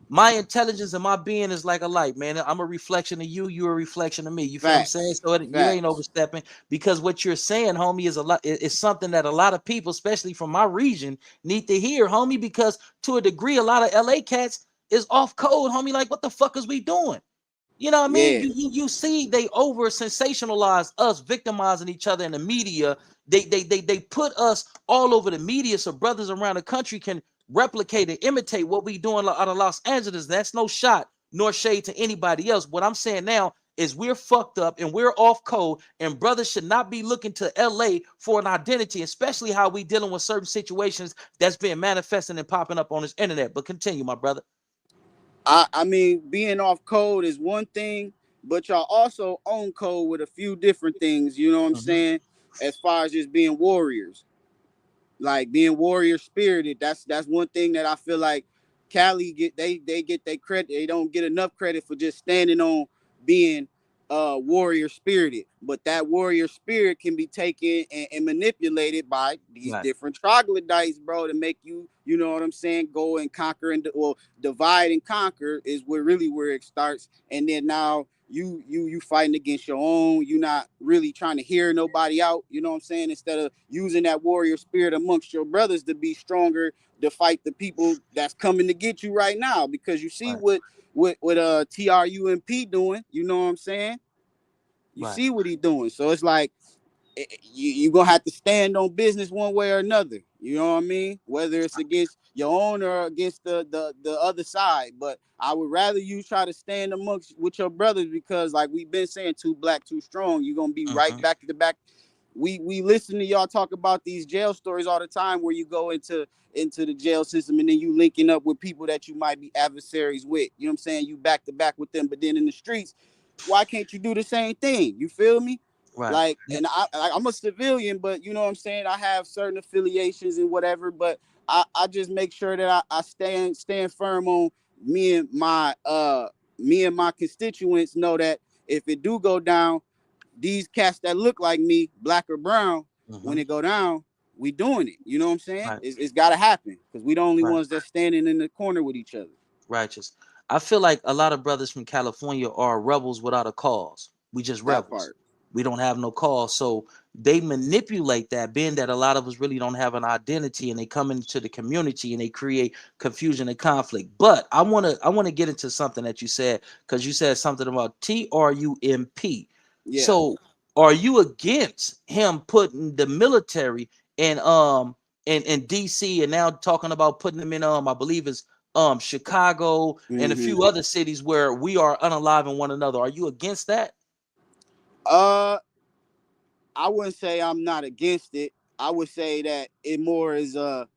My intelligence and my being is like a light, man. I'm a reflection of you. You're a reflection of me. You feel what I'm saying? Facts. So you ain't Facts. overstepping because what you're saying, homie, is a lot. It's something that a lot of people, especially from my region, need to hear, homie. Because to a degree, a lot of LA cats is off code, homie. Like, what the fuck is we doing? You know what I mean? Yeah. You see they over sensationalize us, victimizing each other in the media. They put us all over the media so brothers around the country can replicate and imitate what we doing out of Los Angeles. That's no shot nor shade to anybody else. What I'm saying now is we're fucked up and we're off code, and brothers should not be looking to LA for an identity, especially how we dealing with certain situations that's being manifesting and popping up on this internet. But continue, my brother. I mean, being off code is one thing. but y'all also own code with a few different things, you know what I'm Mm-hmm. saying, as far as just being warriors, like being warrior spirited. That's one thing that I feel like Cali get, they get their credit. They don't get enough credit for just standing on being warrior spirited. But that warrior spirit can be taken and manipulated by these Right. different troglodytes, bro, to make you, you know what I'm saying, go and conquer and well, divide and conquer is where really where it starts. And then now you fighting against your own. You're not really trying to hear nobody out. You know what I'm saying? Instead of using that warrior spirit amongst your brothers to be stronger to fight the people that's coming to get you right now. Because you see Right. what TRUMP doing. You know what I'm saying? You Right. see what he doing. So it's like you gonna have to stand on business one way or another. You know what I mean? Whether it's against your own or against the other side. But I would rather you try to stand amongst with your brothers because, like we've been saying, too black, too strong. You're gonna be right Mm-hmm. back to the back. We listen to y'all talk about these jail stories all the time, where you go into the jail system and then you linking up with people that you might be adversaries with. You know what I'm saying? You back to back with them, but then in the streets, why can't you do the same thing? You feel me? Right. Like, Yeah. and I'm a civilian, but you know what I'm saying, I have certain affiliations and whatever, but I just make sure that I stand firm on me and my constituents know that if it do go down, these cats that look like me, black or brown, when Mm-hmm. it go down, we doing it. You know what I'm saying? Right. It's got to happen because we the only Right. ones that's standing in the corner with each other. Righteous. I feel like a lot of brothers from California are rebels without a cause. We just That rebels. part. We don't have no cause. So they manipulate that, being that a lot of us really don't have an identity, and they come into the community and they create confusion and conflict. But I wanna get into something that you said, because you said something about TRUMP. Yeah. So are you against him putting the military in in DC, and now talking about putting them in I believe it's Chicago and a Mm-hmm. few other cities where we are unaliving one another? Are you against that? Uh, I wouldn't say I'm not against it. I would say that it more is a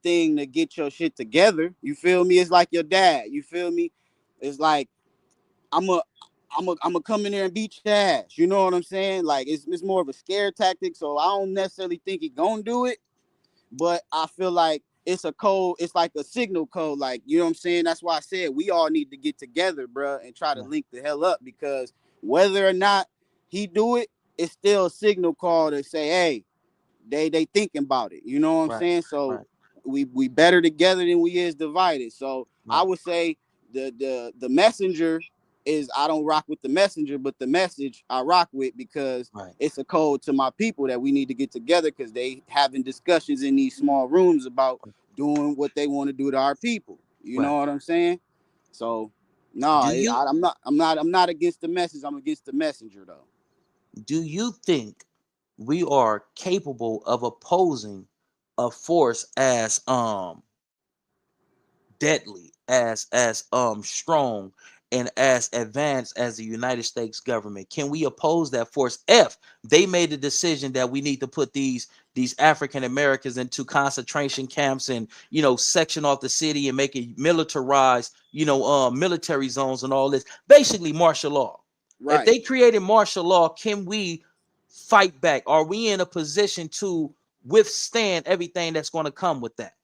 thing to get your shit together. You feel me? It's like your dad. You feel me? It's like I'm a I'm a come in there and beat your ass. You know what I'm saying? Like it's more of a scare tactic. So I don't necessarily think he gonna do it, but I feel like it's a code. It's like a signal code. Like, you know what I'm saying? That's why I said we all need to get together, bro, and try to Yeah. link the hell up, because whether or not he do it, it's still a signal call to say, hey, they thinking about it. You know what I'm Right. saying? So Right. we better together than we is divided. So I Right. would say the messenger is, I don't rock with the messenger, but the message I rock with, because Right. it's a code to my people that we need to get together, because they having discussions in these small rooms about doing what they want to do to our people. You Right. know what I'm saying? So no, Do you I'm not against the message. I'm against the messenger though. do you think we are capable of opposing a force as deadly, as strong, and as advanced as the United States government? Can we oppose that force if they made a decision that we need to put these African Americans into concentration camps, and section off the city and make it militarized, military zones and all this, basically martial law? If Right. they created martial law, can we fight back? Are we in a position to withstand everything that's going to come with that?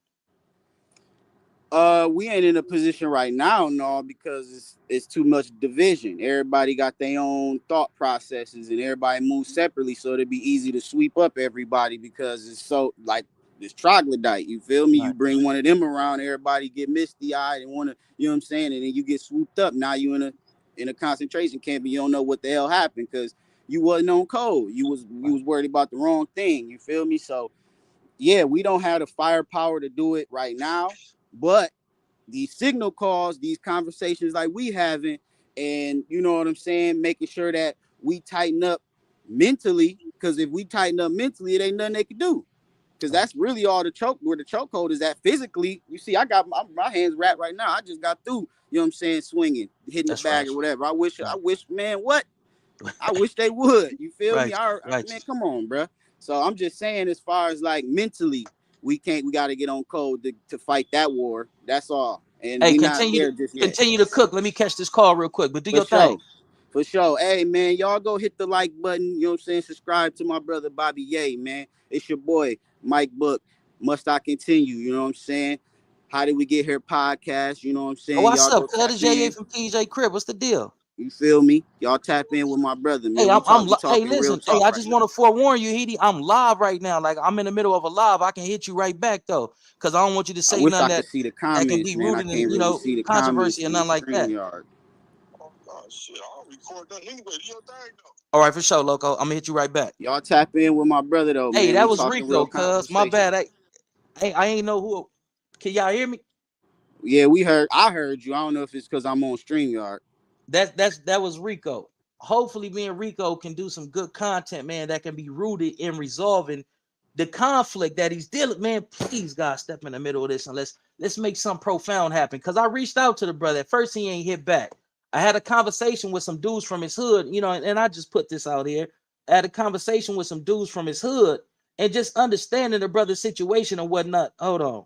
We ain't in a position right now, no, because it's too much division. Everybody got their own thought processes, and everybody moves separately, so it'd be easy to sweep up everybody, because it's so like this troglodyte. You feel me? You Right. bring one of them around, everybody get misty eyed and want to, you know what I'm saying, and then you get swooped up. Now you in a concentration camp, and you don't know what the hell happened because you wasn't on code. You was worried about the wrong thing. You feel me? So yeah, we don't have the firepower to do it right now, but these signal calls, these conversations like we having, and you know what I'm saying, making sure that we tighten up mentally, because if we tighten up mentally, it ain't nothing they can do. Because Right. that's really all the choke, where the chokehold is at physically. You see, I got my hands wrapped right now. I just got through, you know what I'm saying, swinging, hitting the That's bag right. or whatever. I Right. wish, man, what? I wish they would. You feel me? Right. Man, Righteous. come on, bro. So I'm just saying, as far as like mentally, we can't. We got to get on code to fight that war. That's all. And Hey, we not continue to there just yet. continue to cook. Let me catch this call real quick, but do For your thing. sure. For sure. Hey man, y'all go hit the like button. You know what I'm saying? Subscribe to my brother Bobby Ye, man. It's your boy, Mike Book. Must I continue? You know what I'm saying? How did we get here podcast? You know what I'm Oh, saying? what's Y'all up, go cuz? tap It's JA in. from TJ Crib. What's the deal? You feel me? Y'all tap in with my brother, Hey, man. We hey, talking real listen, hey, talk I right just now. want to forewarn you, Heedy. I'm live right now. Like I'm in the middle of a live. I can hit you right back though, because I don't want you to I say wish nothing I could see the that can comments, be man. I rooted in, can't really see the comments controversy or on the nothing like stream that. yard. Oh shit, I'll record that anyway. Do your thing though. All right, for sure, loco. I'm gonna hit you right back. Y'all tap in with my brother though, Hey, man. that We was talking real Rico, cuz. My conversation. bad. I ain't know who. Can y'all hear me? Yeah, we heard. I heard you. I don't know if it's because I'm on StreamYard. That was Rico. Hopefully, me and Rico can do some good content, man, that can be rooted in resolving the conflict that he's dealing. Man, please, God, step in the middle of this and let's make something profound happen. Cause I reached out to the brother. At first, he ain't hit back. I had a conversation with some dudes from his hood, and I just put this out here. I had a conversation with some dudes from his hood and just understanding the brother's situation and whatnot. Hold on.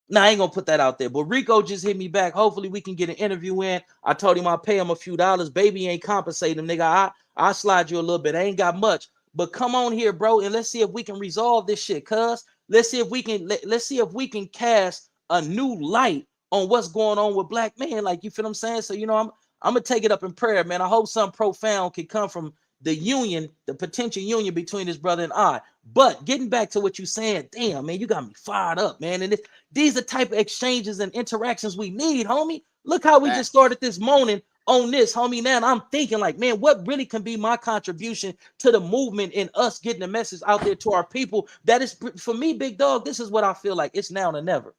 Nah, I ain't gonna put that out there. But Rico just hit me back. Hopefully, we can get an interview in. I told him I'll pay him a few dollars. Baby ain't compensating him, nigga. I slide you a little bit. I ain't got much. But come on here, bro, and let's see if we can resolve this shit, cuz. Let's see if we can cast a new light on what's going on with black men. Like, you feel what I'm saying? So, I'm gonna take it up in prayer, man. I hope something profound can come from the union, the potential union between his brother and I. But getting back to what you saying, damn, man, you got me fired up, man. And these are the type of exchanges and interactions we need, homie. Look how we just Facts. started this morning on this, homie. Now I'm thinking like, man, what really can be my contribution to the movement and us getting the message out there to our people? That is, for me, big dog, this is what I feel like. It's now or never.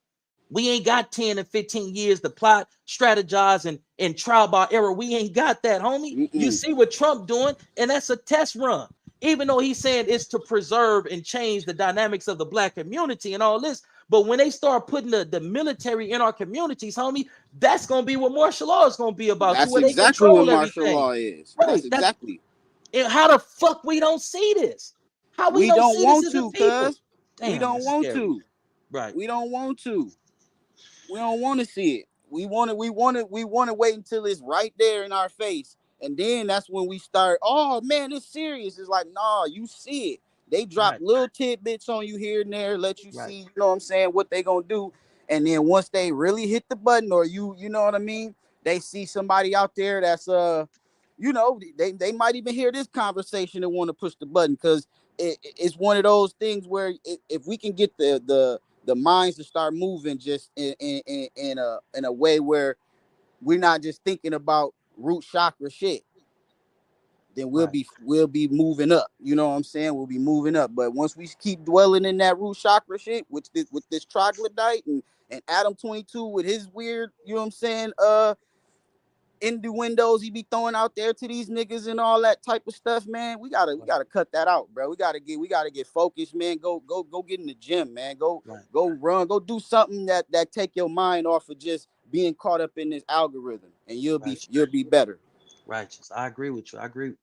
We ain't got 10 and 15 years to plot, strategize, and trial by error. We ain't got that, homie. You Mm-mm. see what Trump doing, and that's a test run. Even though he's saying it's to preserve and change the dynamics of the black community and all this. But when they start putting the military in our communities, homie, that's gonna be what martial law is gonna be about, to That's where they exactly what control martial everything. law is. That's Right. exactly. And how the fuck we don't see this? How we We don't don't see this want as a to, people? cuz. We Damn, don't that's want scary. to. Right, We don't want to. We don't want to see it. We want to wait until it's right there in our face. And then that's when we start, oh man, it's serious. It's like, nah, you see it. They drop right, little tidbits on you here and there, let you right, see, you know what I'm saying, what they gonna do. And then once they really hit the button, or you know what I mean, they see somebody out there that's they might even hear this conversation and want to push the button, because it's one of those things where if we can get the minds to start moving just in a way where we're not just thinking about root chakra shit, then we'll right, be we'll be moving up. You know what I'm saying? We'll be moving up. But once we keep dwelling in that root chakra shit, with this troglodyte and Adam 22 with his weird, you know what I'm saying, innuendos he be throwing out there to these niggas and all that type of stuff, man. We right, gotta cut that out, bro. We gotta get focused, man. Go get in the gym, man. right, Go run, go do something that take your mind off of just being caught up in this algorithm, and right. you'll be better. Righteous. I agree with you. I agree.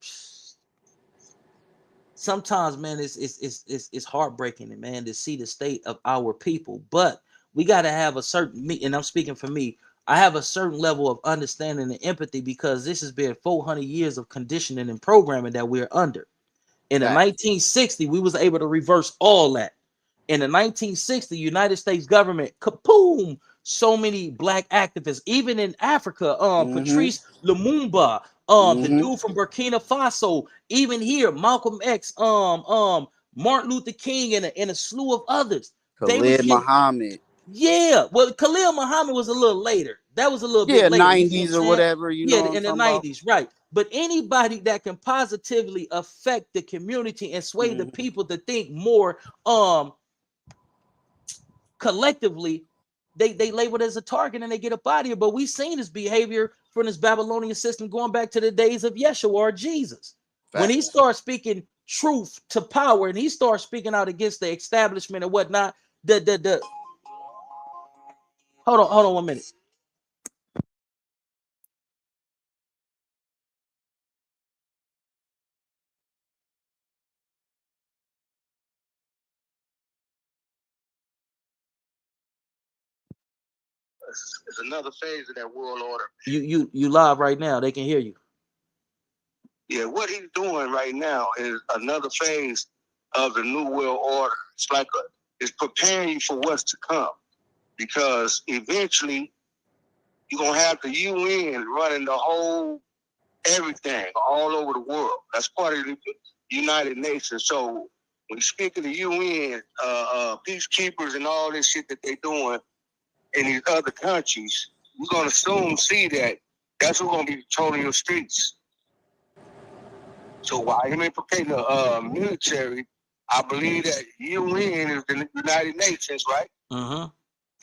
Sometimes, man, it's heartbreaking, man, to see the state of our people. But we got to have a certain me, and I'm speaking for me. I have a certain level of understanding and empathy, because this has been 400 years of conditioning and programming that we're under. In the Facts. 1960s, we was able to reverse all that. In the 1960s, United States government, kaboom, so many black activists, even in Africa, Mm-hmm. Patrice Lumumba, the Mm-hmm. dude from Burkina Faso, even here, Malcolm X, Martin Luther King, and a slew of others. They was Khalid getting, Muhammad. yeah. Well, Khalil Muhammad was a little later. That was a little bit Yeah, later. You feel what I'm 90s or saying? whatever, you Yeah, know what I'm in the talking about. 90s, right. But anybody that can positively affect the community and sway the Mm-hmm. people to think more um collectively, they labeled as a target and they get up out of here. But we've seen this behavior from this Babylonian system going back to the days of Yeshua or Jesus. When he Facts. starts speaking truth to power and he starts speaking out against the establishment and whatnot, the hold on 1 minute. it's another phase of that world order. You live right now. They can hear you. Yeah, what he's doing right now is another phase of the new world order. It's like it's preparing you for what's to come, because eventually you're gonna have the UN running the whole everything all over the world. That's part of the United Nations. So when you speak of the UN, peacekeepers and all this shit that they're doing in these other countries, we're gonna soon see that that's who's gonna be controlling your streets. So while him implicating the military, I believe that UN is the United Nations, right?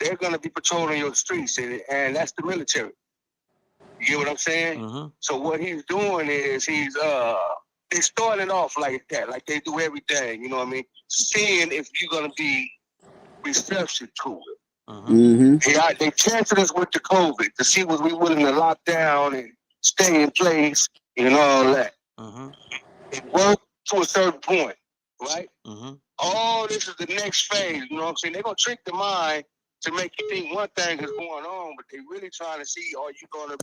They're gonna be patrolling your streets, and that's the military. You get what I'm saying? So what he's doing is they're starting off like that, like they do everything. You know what I mean? Seeing if you're gonna be receptive to it. They tested us with the COVID to see was we willing to lock down and stay in place and all that. It worked to a certain point, right? Oh, this is the next phase. You know what I'm saying? They're gonna trick the mind to make you think one thing is going on, but they're really trying to see, are you gonna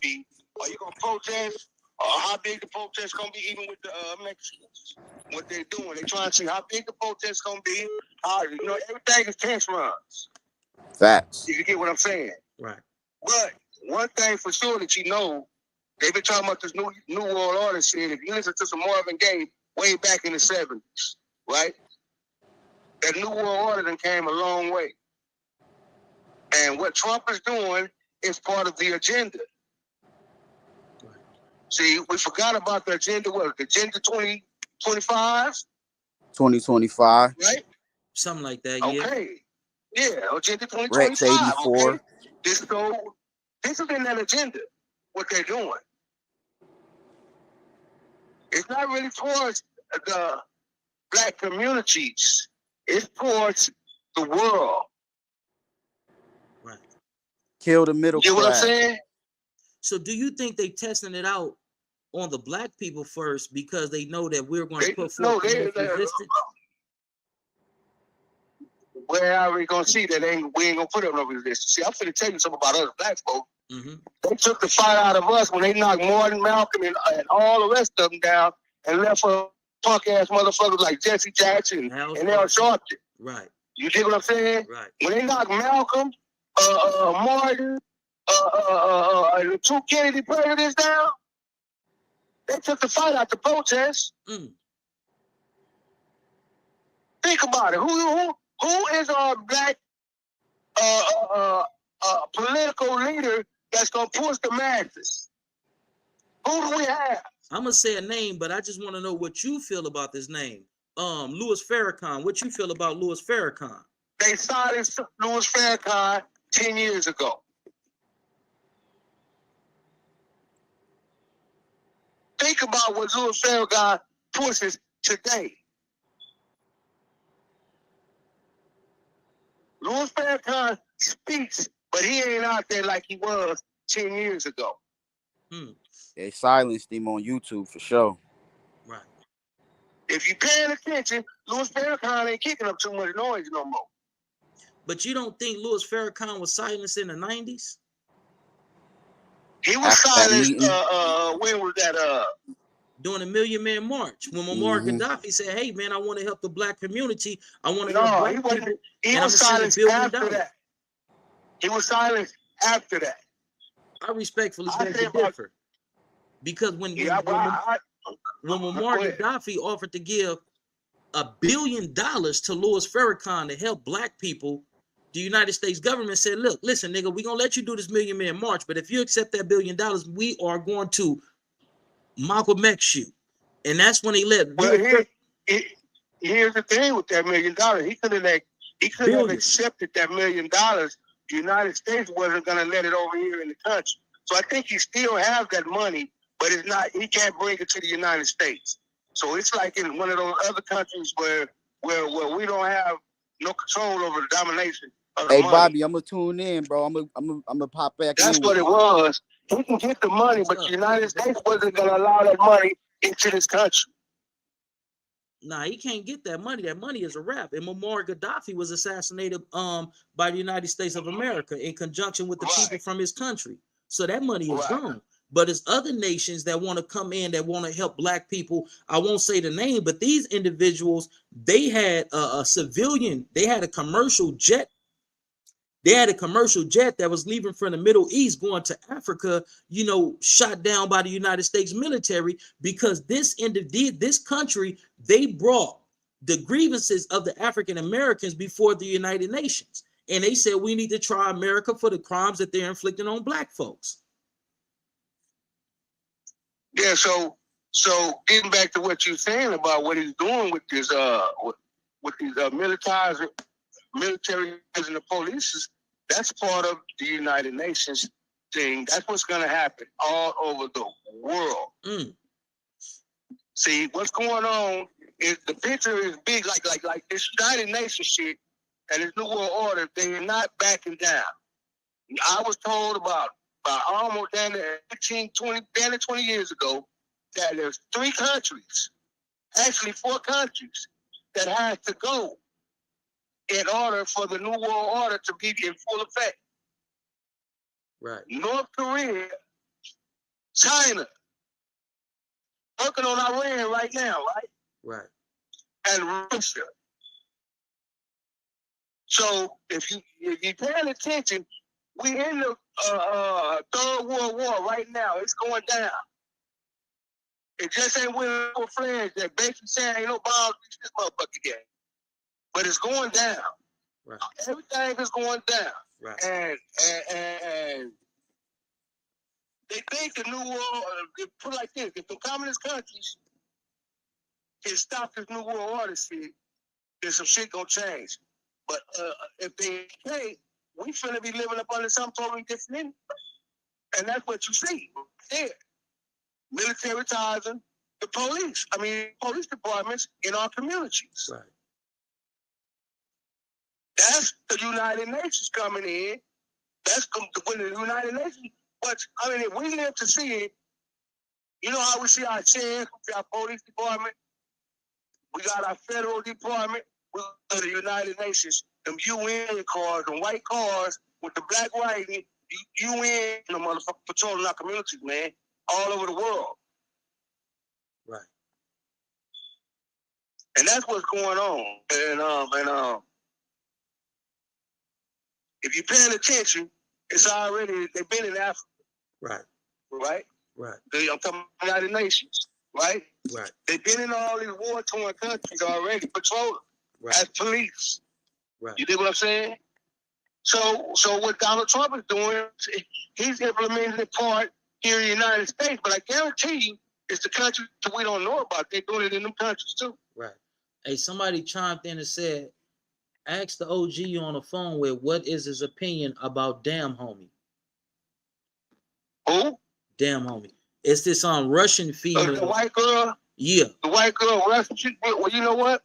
protest? How big the protest gonna be, even with the Mexicans? What they're doing, they're trying to see how big the protest gonna be. Everything is test runs. Facts. You get what I'm saying? Right. But one thing for sure that they've been talking about this new world order shit. If you listen to some Marvin Gaye way back in the 70s, right? That new world order then came a long way. And what Trump is doing is part of the agenda. See, we forgot about the agenda. What, the Agenda 2025? 2025. Right? Something like that, okay. Yeah, Agenda 2025. Rex 84. Okay? This is in that agenda, what they're doing. It's not really towards the black communities. It's towards the world. Right. Kill the middle class. You know what I'm saying? So do you think they testing it out on the black people first because they know that we're going to put forth resistance? Where are we gonna see that we ain't gonna put up no resistance? See, I'm finna tell you something about us black folks. They took the fight out of us when they knocked Martin, Malcolm, and all the rest of them down and left for punk ass motherfuckers like Jesse Jackson and Al Sharpton. Right. You dig what I'm saying? Right. When they knocked Malcolm, Martin, the two Kennedy presidents down, they took the fight out the protest. Think about it. Who is our black political leader that's gonna push the masses? Who do we have? I'm gonna say a name, but I just want to know what you feel about this name. Louis Farrakhan. What you feel about Louis Farrakhan? They silenced Louis Farrakhan 10 years ago. Think about what Louis Farrakhan pushes today. Louis Farrakhan speaks, but he ain't out there like he was 10 years ago. They silenced him on YouTube for sure. Right. If you paying attention, Louis Farrakhan ain't kicking up too much noise no more. But you don't think Louis Farrakhan was silenced in the 90s? He was silenced, when was that? During the Million Man March, when Muammar Gaddafi said, "Hey man, I want to help the black community. I want to help black people." He was silenced after that. He was silenced after that. I respectfully beg to differ, because when Muammar Gaddafi offered to give $1 billion to Louis Farrakhan to help black people, the United States government said, "Look, listen, nigga, we're gonna let you do this Million Man March, but if you accept that $1 billion, we are going to Malcolm X you." And that's when he let. Well, here's the thing with that $1 million. He could have accepted that $1 million. The United States wasn't going to let it over here in the country. So I think he still has that money, but it's not. He can't bring it to the United States. So it's like in one of those other countries where we don't have no control over the domination of the money. Bobby, I'm gonna tune in, bro. I'm gonna pop back. That's what it was. He can get the money, but the United States wasn't going to allow that money into this country. Nah, he can't get that money. That money is a wrap. And Muammar Gaddafi was assassinated by the United States of America in conjunction with the people from his country. So that money is gone. But it's other nations that want to come in that want to help black people. I won't say the name, but these individuals, they had a civilian, they had a commercial jet. They had a commercial jet that was leaving from the Middle East going to Africa, shot down by the United States military because this country, they brought the grievances of the African Americans before the United Nations. And they said we need to try America for the crimes that they're inflicting on black folks. Yeah, so getting back to what you're saying about what he's doing with this with these military and the police, that's part of the United Nations thing. That's what's going to happen all over the world. See, what's going on is the picture is big, like this United Nations shit and this New World Order. They're not backing down. I was told about almost 20 years ago that there's 3 countries, actually 4 countries, that has to go in order for the New World Order to be in full effect. Right. North Korea, China, working on Iran right now, right? Right. And Russia. So if you're paying attention, we in the Third World War right now. It's going down. It just ain't with no flags that basically saying ain't no bombs this motherfucker game. But it's going down. Right. Everything is going down. Right. And they think the New World, put it like this, if the communist countries can stop this New World Order shit, then some shit gonna change. But if they can't, we finna be living up under something totally different anyway. And that's what you see there. Militarizing the police departments in our communities. Right. That's the United Nations coming in. That's when the United Nations. But if we live to see it, you know how we see our sheriff, we see our police department, we got our federal department, we got the United Nations, them UN cars, them white cars with the black writing, UN, the motherfucker patrolling our communities, man, all over the world. Right. And that's what's going on. And if you're paying attention, it's already, they've been in Africa. Right. Right? Right. I'm talking about the United Nations. Right? Right. They've been in all these war-torn countries already, patrolling as police. Right. You dig what I'm saying? So what Donald Trump is doing, he's implementing the part here in the United States, but I guarantee you, it's the countries that we don't know about. They're doing it in them countries too. Right. Hey, somebody chimed in and said, ask the OG you on the phone with what is his opinion about Damn Homie. Who? Damn Homie. It's this Russian female. The white girl? Yeah. The white girl, Russian. Well, you know what?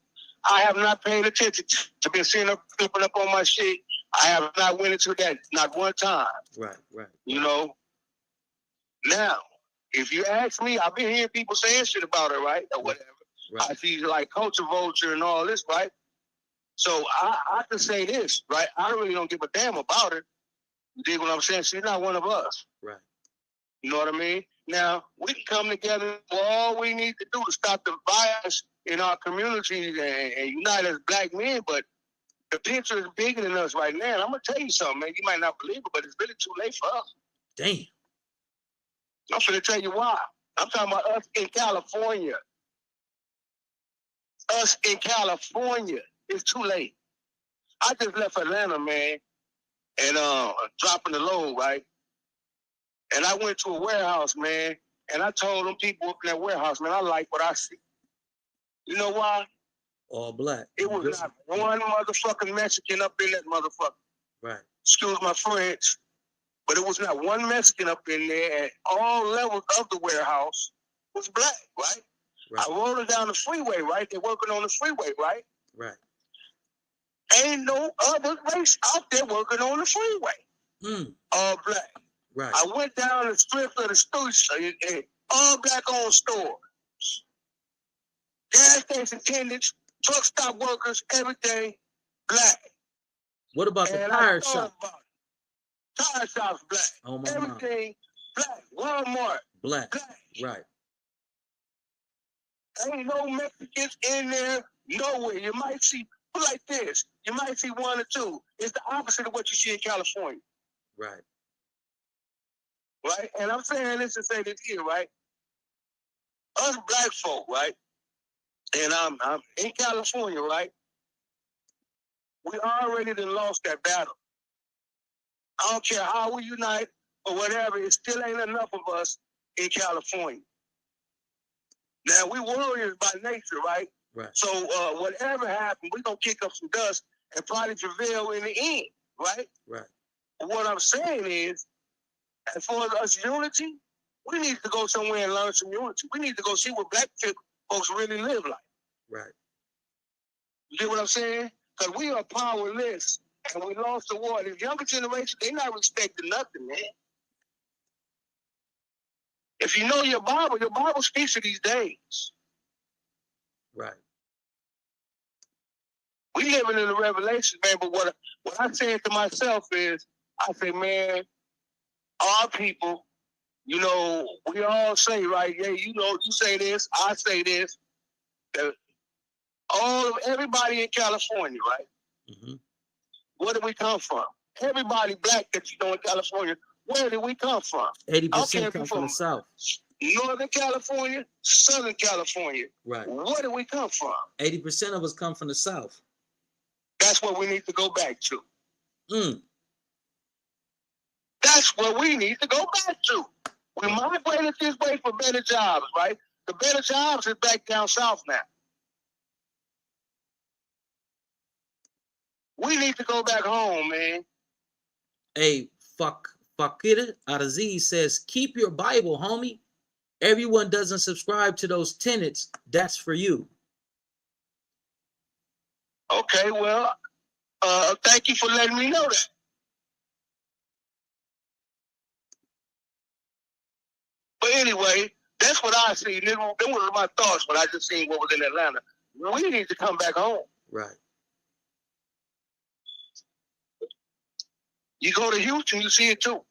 I have not paid attention to been seeing her flipping up on my shit. I have not went into that, not one time. Right. You know? Now, if you ask me, I've been hearing people saying shit about her, right? Or whatever. Right. I see like culture vulture and all this, right? So I can say this, right? I really don't give a damn about her. You dig what I'm saying? She's not one of us. Right. You know what I mean? Now, we can come together for all we need to do to stop the violence in our communities and unite as black men, but the picture is bigger than us right now. And I'm going to tell you something, man. You might not believe it, but it's really too late for us. Damn. I'm going to tell you why. I'm talking about us in California. Us in California. It's too late. I just left Atlanta, man, and dropping the load, right? And I went to a warehouse, man, and I told them people up in that warehouse, man, I like what I see. You know why? All black. It was not one motherfucking Mexican up in that motherfucker. Right. Excuse my French, but it was not one Mexican up in there, and all levels of the warehouse was black, right? I rolled down the freeway, right? They're working on the freeway, right? Right. Ain't no other race out there working on the freeway. All black. Right. I went down the strip of the streets, all black owned stores. gas station attendants, truck stop workers, everything black. What about the And tire I thought shop? about it. Tire shops black. Oh my mom. Everything black. Walmart Black. black. Right. Ain't no Mexicans in there nowhere. You might see like this. You might see one or two. It's the opposite of what you see in California. Right. Right? And I'm saying this to say this here, right? Us black folk, right? And I'm in California, right? We already done lost that battle. I don't care how we unite or whatever, it still ain't enough of us in California. Now, we warriors by nature, right? Right. So whatever happens, we're going to kick up some dust and probably prevail in the end, right? Right. But what I'm saying is, as far as us unity, we need to go somewhere and learn some unity. We need to go see what black folks really live like. Right. You get what I'm saying? Because we are powerless and we lost the war. The younger generation, they not respecting nothing, man. If you know your Bible speaks of these days. Right. We living in the revelation, man, but what I say to myself is, I say, man, our people, you know, we all say, right, yeah, you know, you say this, I say this, that everybody in California, right? Mm-hmm. Where did we come from? Everybody black that you know in California, where did we come from? 80% come from the South. Northern California, Southern California. Right. Where did we come from? 80% of us come from the South. That's what we need to go back to. Mm. That's what we need to go back to. We migrated this way for better jobs, right? The better jobs is back down south now. We need to go back home, man. Hey, Fakir Aziz says, keep your Bible, homie. Everyone doesn't subscribe to those tenets. That's for you. Okay, well, thank you for letting me know that. But anyway, that's what I see. Them were my thoughts when I just seen what was in Atlanta. We need to come back home. Right. You go to Houston, you see it too.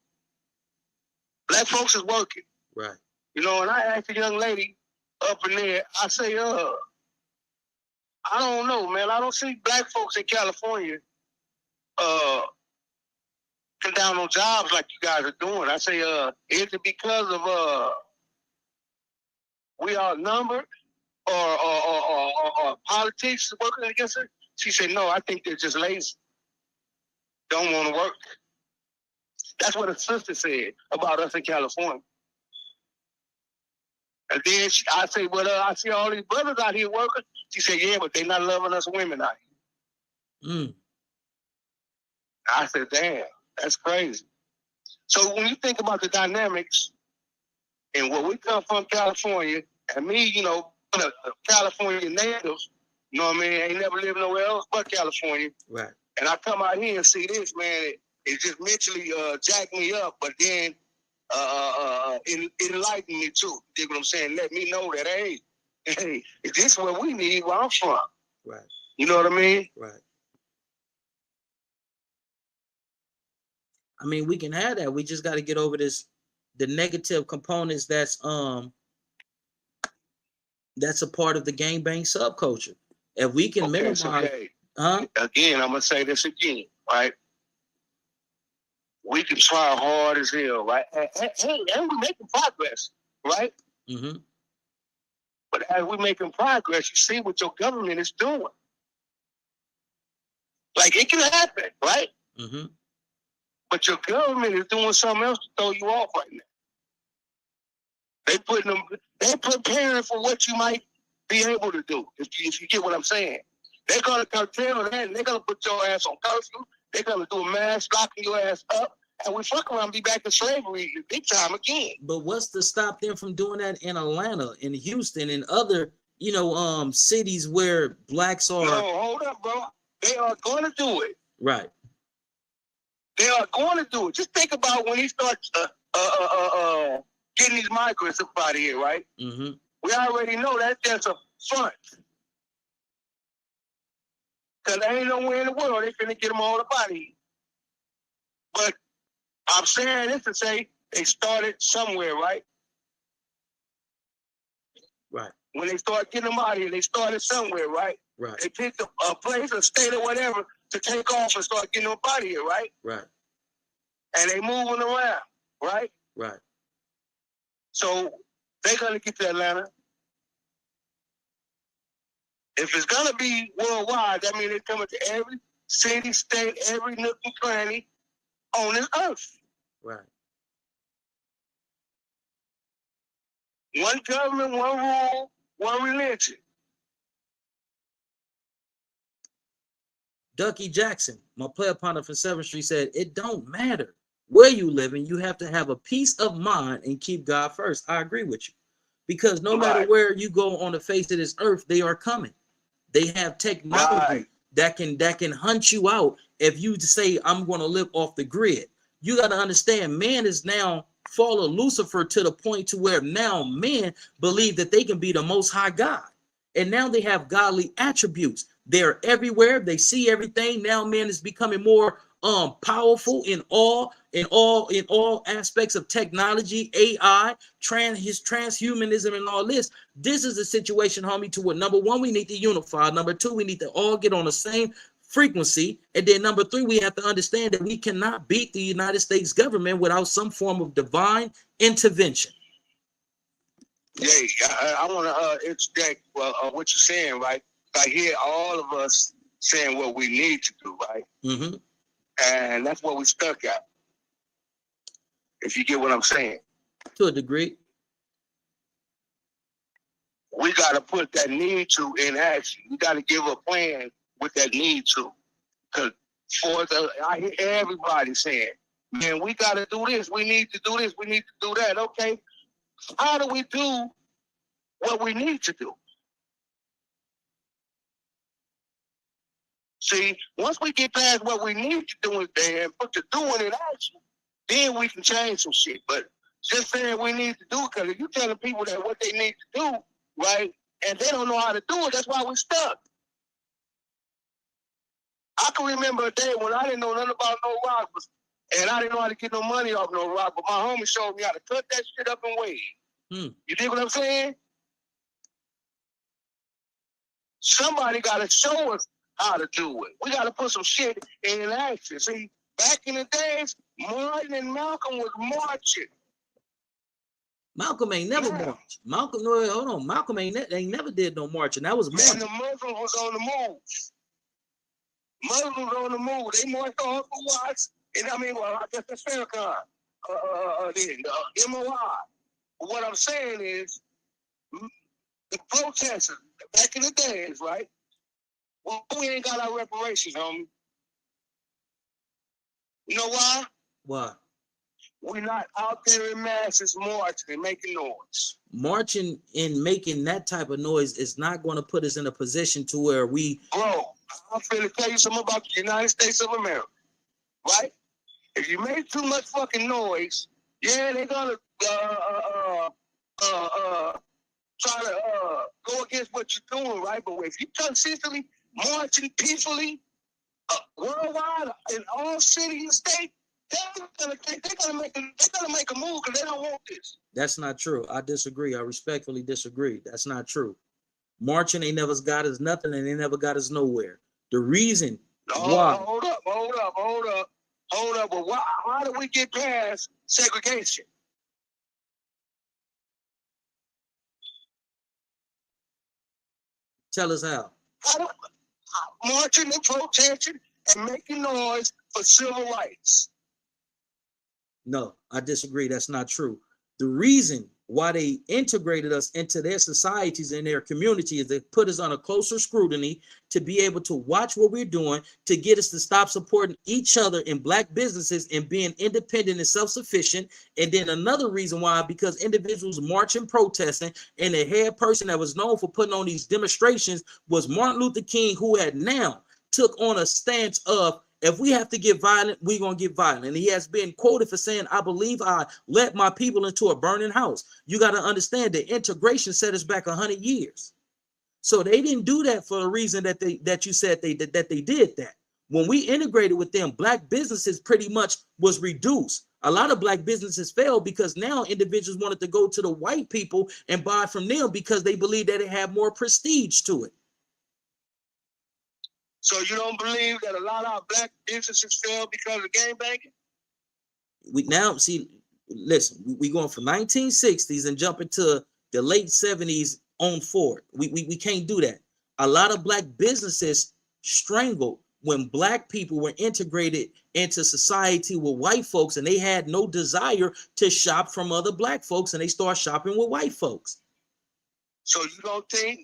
Black folks is working. Right. You know, and I asked a young lady up in there, I say, I don't know, man. I don't see black folks in California come down on jobs like you guys are doing. I say, is it because of we outnumbered or politics working against it? She said, no, I think they're just lazy. Don't want to work. That's what her sister said about us in California. And then I say, well, I see all these brothers out here working. She said, yeah, but they're not loving us women out here. Mm. I said, damn, that's crazy. So when you think about the dynamics and where we come from, California, and me, you know, California natives, you know what I mean, ain't never lived nowhere else but California. Right. And I come out here and see this, man, it just mentally jacked me up, but then it enlightened me too. You dig what I'm saying? Let me know that, hey, is this what we need where I'm from? Right. You know what I mean? Right. I mean, we can have that. We just got to get over the negative components that's a part of the gangbang subculture. If we can minimize, again, I'm gonna say this again, right? We can try hard as hell, right? And we're making progress, right? Mm-hmm. But as we're making progress, you see what your government is doing. Like, it can happen, right? Mm-hmm. But your government is doing something else to throw you off right now. They're preparing for what you might be able to do, if you get what I'm saying. They're gonna curtail that, and they're gonna put your ass on curfew. They're gonna do a mass locking your ass up, and we fuck around and be back in slavery big time again. But what's to stop them from doing that in Atlanta, in Houston, and other, cities where blacks are? No, hold up, bro. They are going to do it. Right. They are going to do it. Just think about when he starts getting these migrants up out of here, right? Mm-hmm. We already know that's just a front. Because there ain't nowhere in the world they finna get them all up out of here. But I'm saying this to say they started somewhere, right? Right. When they start getting them out of here, they started somewhere, right? Right. They picked a place, a state, or whatever to take off and start getting them up out of here, right? Right. And they moving around, right? Right. So they're gonna get to Atlanta. If it's gonna be worldwide, that means they're coming to every city, state, every nook and cranny on this earth. Right. One government, one rule, one religion. Ducky Jackson, my player partner for 7th Street, said, it don't matter where you live in, you have to have a peace of mind and keep God first. I agree with you. Because no matter where you go on the face of this earth, they are coming. They have technology that can hunt you out if you say, I'm going to live off the grid. You got to understand, man is now fallen Lucifer to the point to where now men believe that they can be the most high God. And now they have godly attributes. They're everywhere. They see everything. Now man is becoming more powerful in all aspects of technology, AI, transhumanism, and all this. This is a situation, homie, to where number one, we need to unify. Number two, we need to all get on the same frequency. And then number three, we have to understand that we cannot beat the United States government without some form of divine intervention. Yeah, I want to interject what you're saying, right? I hear all of us saying what we need to do, right? Mm-hmm. And that's what we stuck at. If you get what I'm saying. To a degree. We got to put that need to in action. We got to give a plan with that need to. Because I hear everybody saying, man, we got to do this. We need to do this. We need to do that. Okay. How do we do what we need to do? See, once we get past what we need to do and put the doing in action, then we can change some shit. But just saying we need to do it, because if you're telling people that what they need to do, right, and they don't know how to do it, that's why we're stuck. I can remember a day when I didn't know nothing about no robbers, and I didn't know how to get no money off no rock, but my homie showed me how to cut that shit up and weigh it. You dig what I'm saying? Somebody got to show us how to do it. We got to put some shit in action. See, back in the days, Martin and Malcolm was marching. Malcolm ain't never marched. Malcolm, no, hold on. Malcolm ain't never did no marching. That was marching. Man, the Muslims was on the move. Muslims was on the move. They marched on for Watts. And I mean, well, I guess that's Farrakhan. MOI. But what I'm saying is, the protesters back in the days, right? Well, we ain't got our reparations, homie. You know why? Why? We're not out there in masses marching and making noise. Marching and making that type of noise is not going to put us in a position to where we... Bro, I'm finna tell you something about the United States of America, right? If you make too much fucking noise, yeah, they're gonna try to go against what you're doing, right? But if you consistently marching peacefully worldwide in all cities and states, they're gonna make a move because they don't want this. That's not true. I disagree. I respectfully disagree. That's not true. Marching ain't never got us nothing, and they never got us nowhere. The reason why... Hold up. But how do we get past segregation? Tell us how. Marching and protesting and making noise for civil rights. No, I disagree. That's not true. The reason why they integrated us into their societies and their community is they put us on a closer scrutiny to be able to watch what we're doing, to get us to stop supporting each other in black businesses and being independent and self-sufficient. And then another reason why, because individuals marching, protesting, and the head person that was known for putting on these demonstrations was Martin Luther King, who had now took on a stance of If we have to get violent, we're going to get violent. And he has been quoted for saying, I believe I led my people into a burning house. You got to understand that integration set us back 100 years. So they didn't do that for a reason that you said they did that. When we integrated with them, black businesses pretty much was reduced. A lot of black businesses failed because now individuals wanted to go to the white people and buy from them because they believed that it had more prestige to it. So you don't believe that a lot of our black businesses fail because of gang banging? We now see, listen, we going from 1960s and jump into the late 70s on forward. We can't do that. A lot of black businesses strangled when black people were integrated into society with white folks, and they had no desire to shop from other black folks, and they start shopping with white folks. So you don't think,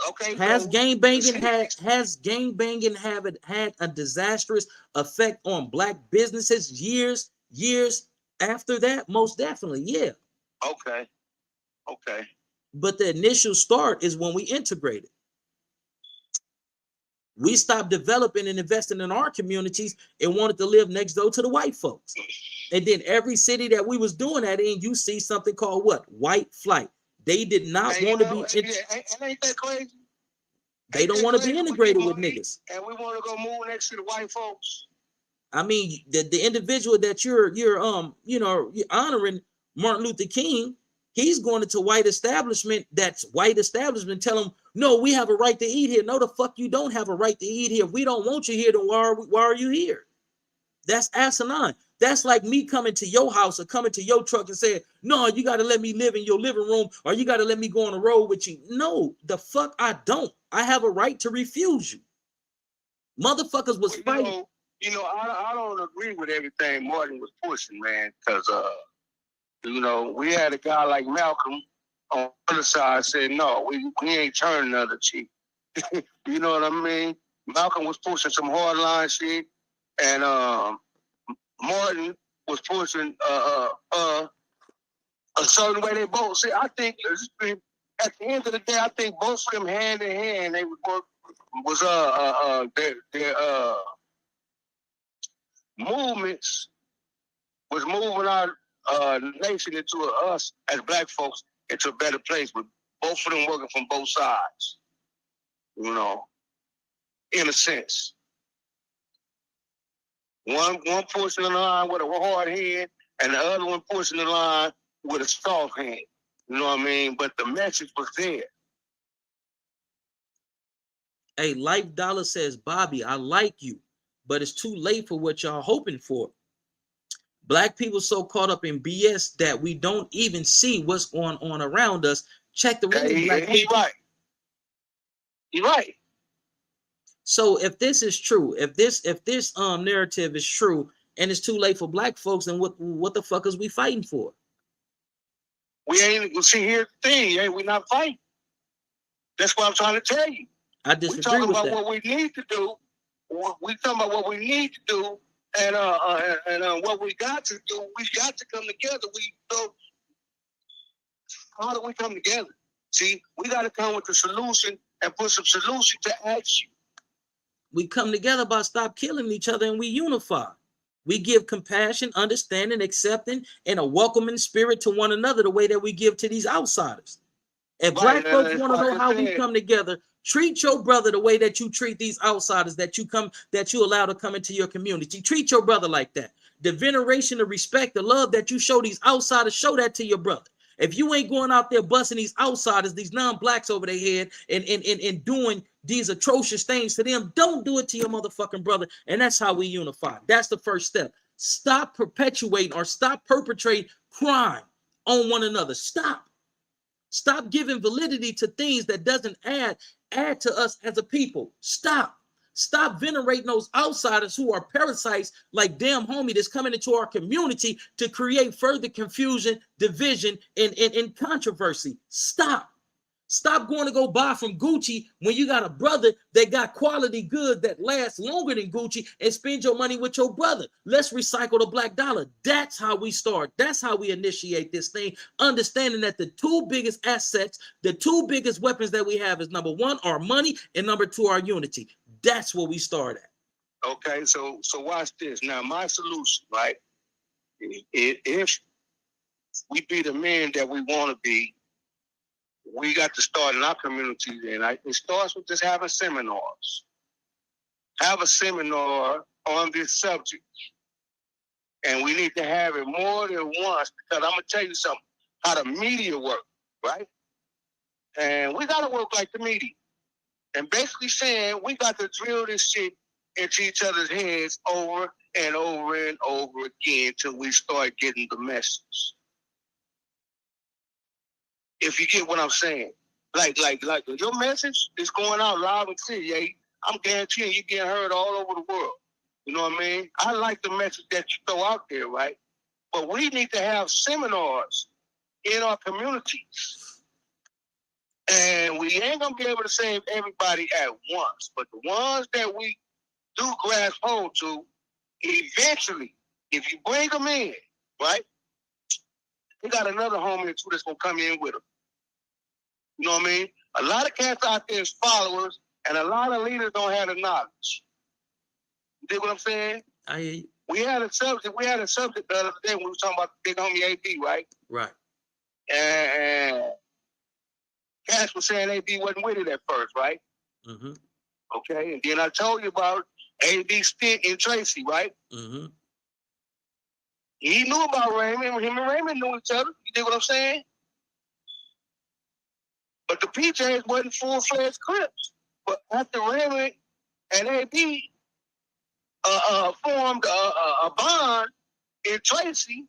okay. Has so gang banging had a disastrous effect on black businesses years after that? Most definitely, yeah. Okay. But the initial start is when we integrated. We stopped developing and investing in our communities and wanted to live next door to the white folks. And then every city that we was doing that in, you see something called what? White flight. They did not want to be. Ain't that crazy? They don't want to be integrated with niggas. And we want to go move next to the white folks. I mean, the individual that you're honoring, Martin Luther King, he's going into white establishment. That's white establishment. Tell them, no, we have a right to eat here. No, the fuck you don't have a right to eat here. If we don't want you here, then why are you here? That's asinine. That's like me coming to your house or coming to your truck and saying, no, you got to let me live in your living room, or you got to let me go on the road with you. No, the fuck I don't. I have a right to refuse you. Motherfuckers was fighting. I don't agree with everything Martin was pushing, man, because we had a guy like Malcolm on the other side said, no, we ain't turning another cheek. You know what I mean? Malcolm was pushing some hardline shit, and Martin was pushing a certain way. They both see. I think at the end of the day, I think both of them hand in hand, they was their movements was moving our nation into us as black folks into a better place. But both of them working from both sides, in a sense. One pushing the line with a hard hand, and the other one pushing the line with a soft hand. You know what I mean? But the message was there. Hey, Life Dollar says, Bobby, I like you, but it's too late for what y'all hoping for. Black people so caught up in BS that we don't even see what's going on around us. Check the real black people. Right. You're right. So if this is true, if this narrative is true, and it's too late for black folks, then what the fuck is we fighting for? We ain't. See, here's the thing, we're not fighting. That's what I'm trying to tell you. I disagree with that. We're talking about what we need to do. We're talking about what we need to do, and what we got to do. We got to come together. How do we come together? See, we got to come with the solution and put some solution to action. We come together by stop killing each other, and we unify. We give compassion, understanding, accepting, and a welcoming spirit to one another the way that we give to these outsiders. If black folks want to know how we come together, treat your brother the way that you treat these outsiders that you allow to come into your community. Treat your brother like that. The veneration, the respect, the love that you show these outsiders, show that to your brother. If you ain't going out there busting these outsiders, these non-blacks over their head and doing these atrocious things to them, don't do it to your motherfucking brother. And that's how we unify. That's the first step. Stop perpetuating or stop perpetrating crime on one another. Stop giving validity to things that doesn't add to us as a people. Stop venerating those outsiders who are parasites like damn homie that's coming into our community to create further confusion, division, and controversy. Stop going to go buy from Gucci when you got a brother that got quality goods that last longer than Gucci, and spend your money with your brother. Let's recycle the black dollar. That's how we start. That's how we initiate this thing, understanding that the two biggest assets, the two biggest weapons that we have is number one, our money, and number two, our unity. That's where we start at. Okay, so watch this. Now, my solution, right? If we be the men that we want to be, we got to start in our community. And it starts with just having seminars. Have a seminar on this subject, and we need to have it more than once, because I'm gonna tell you something. How the media work, right? And we gotta work like the media. And basically saying we got to drill this shit into each other's heads over and over and over again till we start getting the message. If you get what I'm saying. Like your message is going out loud and clear. Yeah, I'm guaranteeing you getting heard all over the world. You know what I mean? I like the message that you throw out there, right? But we need to have seminars in our communities. And we ain't gonna be able to save everybody at once, but the ones that we do grasp hold to, eventually, if you bring them in, right? We got another homie or two that's gonna come in with them. You know what I mean? A lot of cats out there is followers, and a lot of leaders don't have the knowledge. You dig what I'm saying? I hear you. We had a subject the other day when we were talking about the big homie AB, right? Right. And Cash was saying AB wasn't with it at first, right? Mm-hmm. Okay, and then I told you about AB Stick and Tracy, right? Mm-hmm. He knew about Raymond. Him and Raymond knew each other. You dig what I'm saying? But the PJs wasn't full-fledged Crips. But after Raymond and AB formed a bond in Tracy,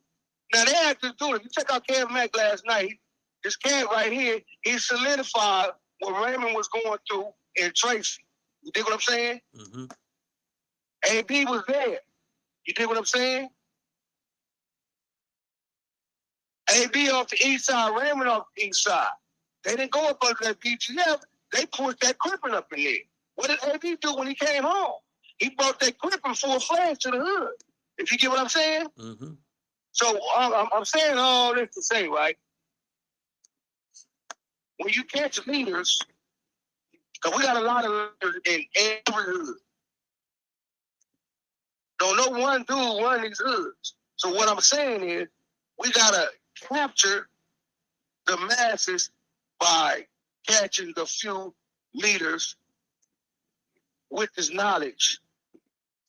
now they had to do it. You check out Kev Mack last night. This cat right here, he solidified what Raymond was going through in Tracy. You dig what I'm saying? Mm-hmm. AB was there. You dig what I'm saying? AB off the east side, Raymond off the east side. They didn't go up under that PGF. They pushed that Crippin up in there. What did AB do when he came home? He brought that Crippin full-fledged to the hood. If you get what I'm saying? Mm-hmm. So I'm saying all this to say, right? When you catch leaders, because we got a lot of leaders in every hood. Don't know one dude run these hoods. So what I'm saying is, we gotta capture the masses by catching the few leaders with this knowledge.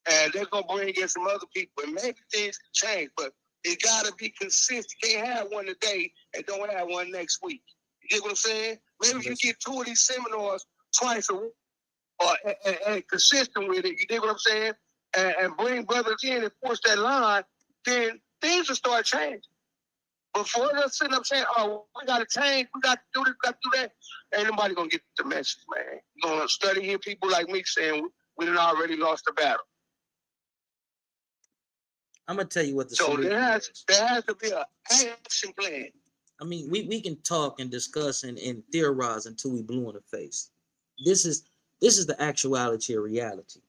And they're gonna bring in some other people, and maybe things can change, but it gotta be consistent. You can't have one today and don't have one next week. You get what I'm saying? Maybe if you get 2 of these seminars twice a week, or and consistent with it, you dig what I'm saying? And bring brothers in and push that line, then things will start changing. But for us sitting up saying, oh, we got to change, we got to do this, we got to do that, ain't nobody going to get the message, man. You're going to study here people like me saying we done already lost the battle. I'm going to tell you what the So solution is. There has to be an action plan. I mean, we can talk and discuss and theorize until we blue in the face. This is the actuality of reality.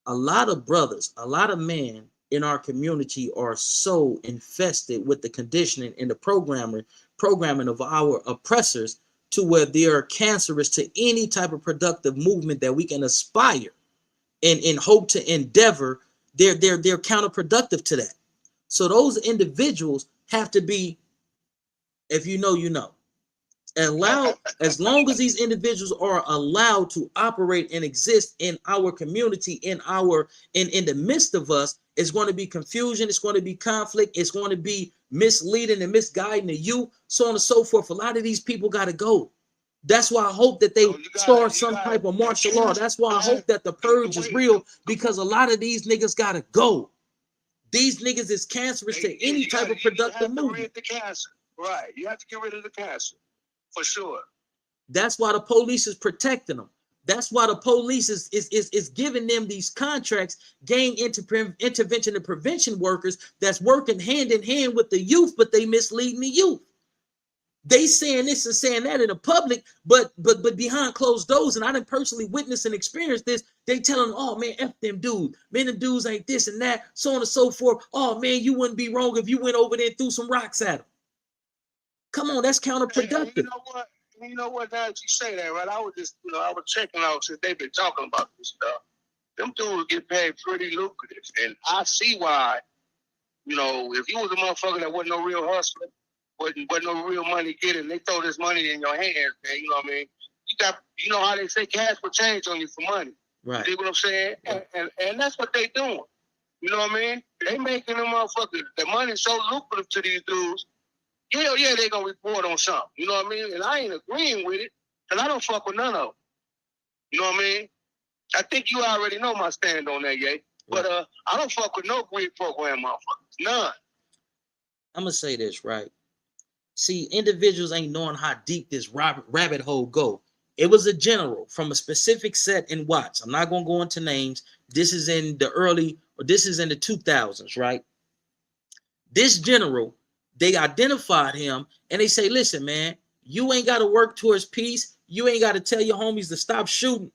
A lot of brothers, a lot of men in our community are so infested with the conditioning and the programming of our oppressors to where they are cancerous to any type of productive movement that we can aspire and hope to endeavor. They're counterproductive to that. So those individuals have to be, if you know, you know. As long as these individuals are allowed to operate and exist in our community, in the midst of us, it's going to be confusion, it's going to be conflict, it's going to be misleading and misguiding the youth, so on and so forth. A lot of these people got to go. That's why I hope that they start some type of martial law. That's why I hope that the purge is real, because a lot of these niggas got to go. These niggas is cancerous to any type of productive movement. You have to get rid of the cancer. Right. You have to get rid of the cancer. For sure. That's why the police is protecting them. That's why the police is giving them these contracts, gang intervention and prevention workers that's working hand in hand with the youth, but they misleading the youth. They saying this and saying that in the public, but behind closed doors, and I didn't personally witness and experience this. They telling, oh man, F them dudes, man, them dudes ain't this and that, so on and so forth. Oh man, you wouldn't be wrong if you went over there and threw some rocks at them. Come on, that's counterproductive. You know what? Now that you say that, right? I was just, I was checking out since they've been talking about this stuff. them dudes get paid pretty lucrative. And I see why, you know, if you was a motherfucker that wasn't no real hustler, wasn't no real money getter, and they throw this money in your hands, man, you know what I mean? You know how they say cash will change on you for money. Right. You know what I'm saying? Right. And that's what they doing. You know what I mean? They making them motherfuckers, the money's so lucrative to these dudes. Hell yeah, they gonna report on something. You know what I mean? And I ain't agreeing with it, because I don't fuck with none of them. You know what I mean? I think you already know my stand on that, Ye. Right. But I don't fuck with no grid program motherfuckers. None. I'm gonna say this, right? See, individuals ain't knowing how deep this rabbit hole go. It was a general from a specific set in Watts. I'm not gonna go into names. This is in the this is in the 2000s, right? This general, they identified him and they say, listen, man, you ain't got to work towards peace. You ain't got to tell your homies to stop shooting.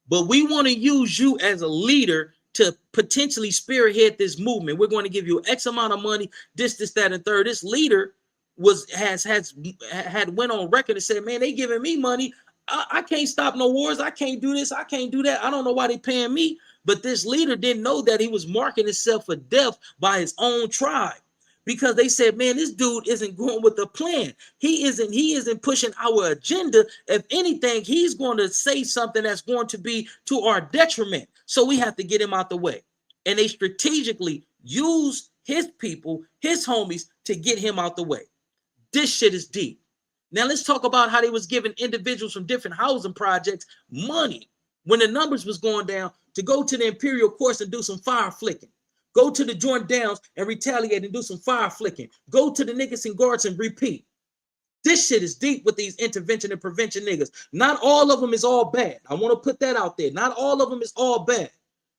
But we want to use you as a leader to potentially spearhead this movement. We're going to give you X amount of money, this, that, and third. This leader had went on record and said, man, they giving me money. I can't stop no wars. I can't do this. I can't do that. I don't know why they paying me. But this leader didn't know that he was marking himself for death by his own tribe, because they said, man, this dude isn't going with the plan. He isn't pushing our agenda. If anything, he's going to say something that's going to be to our detriment. So we have to get him out the way. And they strategically use his people, his homies, to get him out the way. This shit is deep. Now let's talk about how they was giving individuals from different housing projects money when the numbers was going down to go to the Imperial Courts and do some fire flicking. Go to the Joint Downs and retaliate and do some fire flicking. Go to the Nickerson Guards and repeat. This shit is deep with these intervention and prevention niggas. Not all of them is all bad. I want to put that out there. Not all of them is all bad.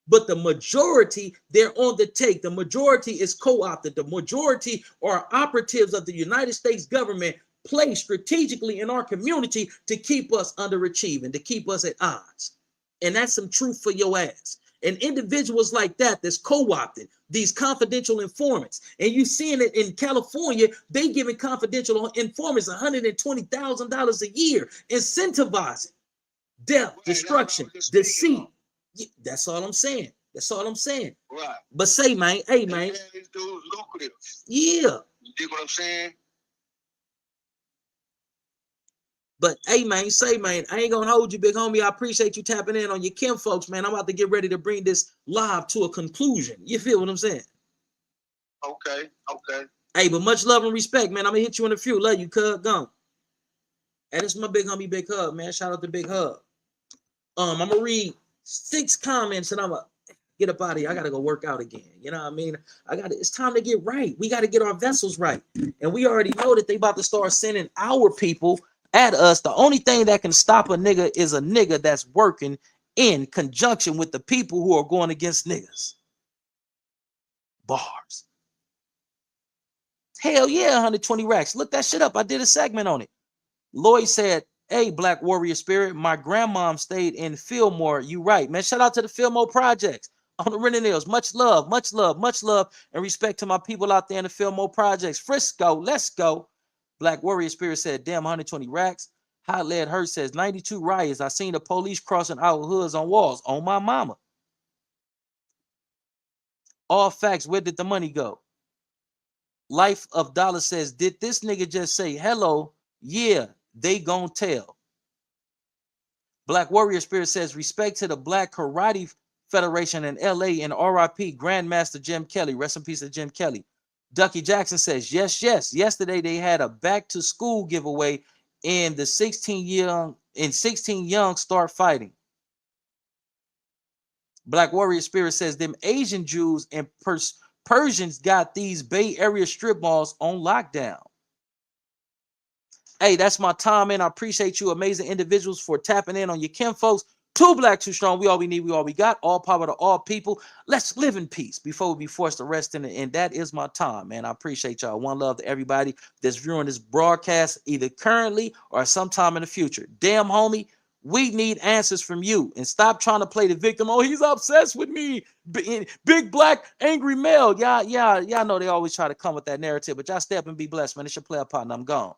But the majority, they're on the take. The majority is co-opted. The majority are operatives of the United States government placed strategically in our community to keep us underachieving, to keep us at odds. And that's some truth for your ass. And individuals like that that's co-opted, these confidential informants, and you seeing it in California, they giving confidential informants $120,000 a year, incentivizing death, destruction, deceit. Yeah, that's all I'm saying. That's all I'm saying. Right. But say, man, hey, man. These dudes lucrative. Yeah. You dig what I'm saying? But hey, man, say, man, I ain't gonna hold you, big homie. I appreciate you tapping in on your Kim folks, man. I'm about to get ready to bring this live to a conclusion. You feel what I'm saying? Okay. Hey, but much love and respect, man. I'm gonna hit you in a few. Love you, cuz. Gone. And it's my big homie, Big Hub, man. Shout out to Big Hub. I'm gonna read 6 comments and I'm gonna get up out of here. I gotta go work out again. You know what I mean? It's time to get right. We gotta get our vessels right. And we already know that they about to start sending our people at us. The only thing that can stop a nigga is a nigga that's working in conjunction with the people who are going against niggas. Bars. Hell yeah, 120 racks. Look that shit up. I did a segment on it. Lloyd said, hey, Black Warrior Spirit, my grandmom stayed in Fillmore. You right, man. Shout out to the Fillmore Projects on the Renton Hills. Much love, much love, much love, and respect to my people out there in the Fillmore Projects. Frisco, let's go. Black Warrior Spirit said, damn, 120 racks. Hot Lead Hurt says, 92 riots. I seen the police crossing our hoods on walls. On my mama. All facts, where did the money go? Life of Dollar says, did this nigga just say, hello? Yeah, they gon' tell. Black Warrior Spirit says, respect to the Black Karate Federation in LA and RIP Grandmaster Jim Kelly. Rest in peace to Jim Kelly. Ducky Jackson says, yes, yes. Yesterday they had a back to school giveaway and the 16 young start fighting. Black Warrior Spirit says, them Asian Jews and Persians got these Bay Area strip malls on lockdown. Hey, that's my time, man. I appreciate you, amazing individuals, for tapping in on your Kim folks. Too black, too strong. We all we need, we all we got. All power to all people. Let's live in peace before we be forced to rest in it. And that is my time, man. I appreciate y'all. One love to everybody that's viewing this broadcast, either currently or sometime in the future. Damn, homie, we need answers from you. And stop trying to play the victim. Oh, he's obsessed with me. Big black angry male. Y'all know they always try to come with that narrative. But y'all step and be blessed, man. It's your player partner. I'm gone.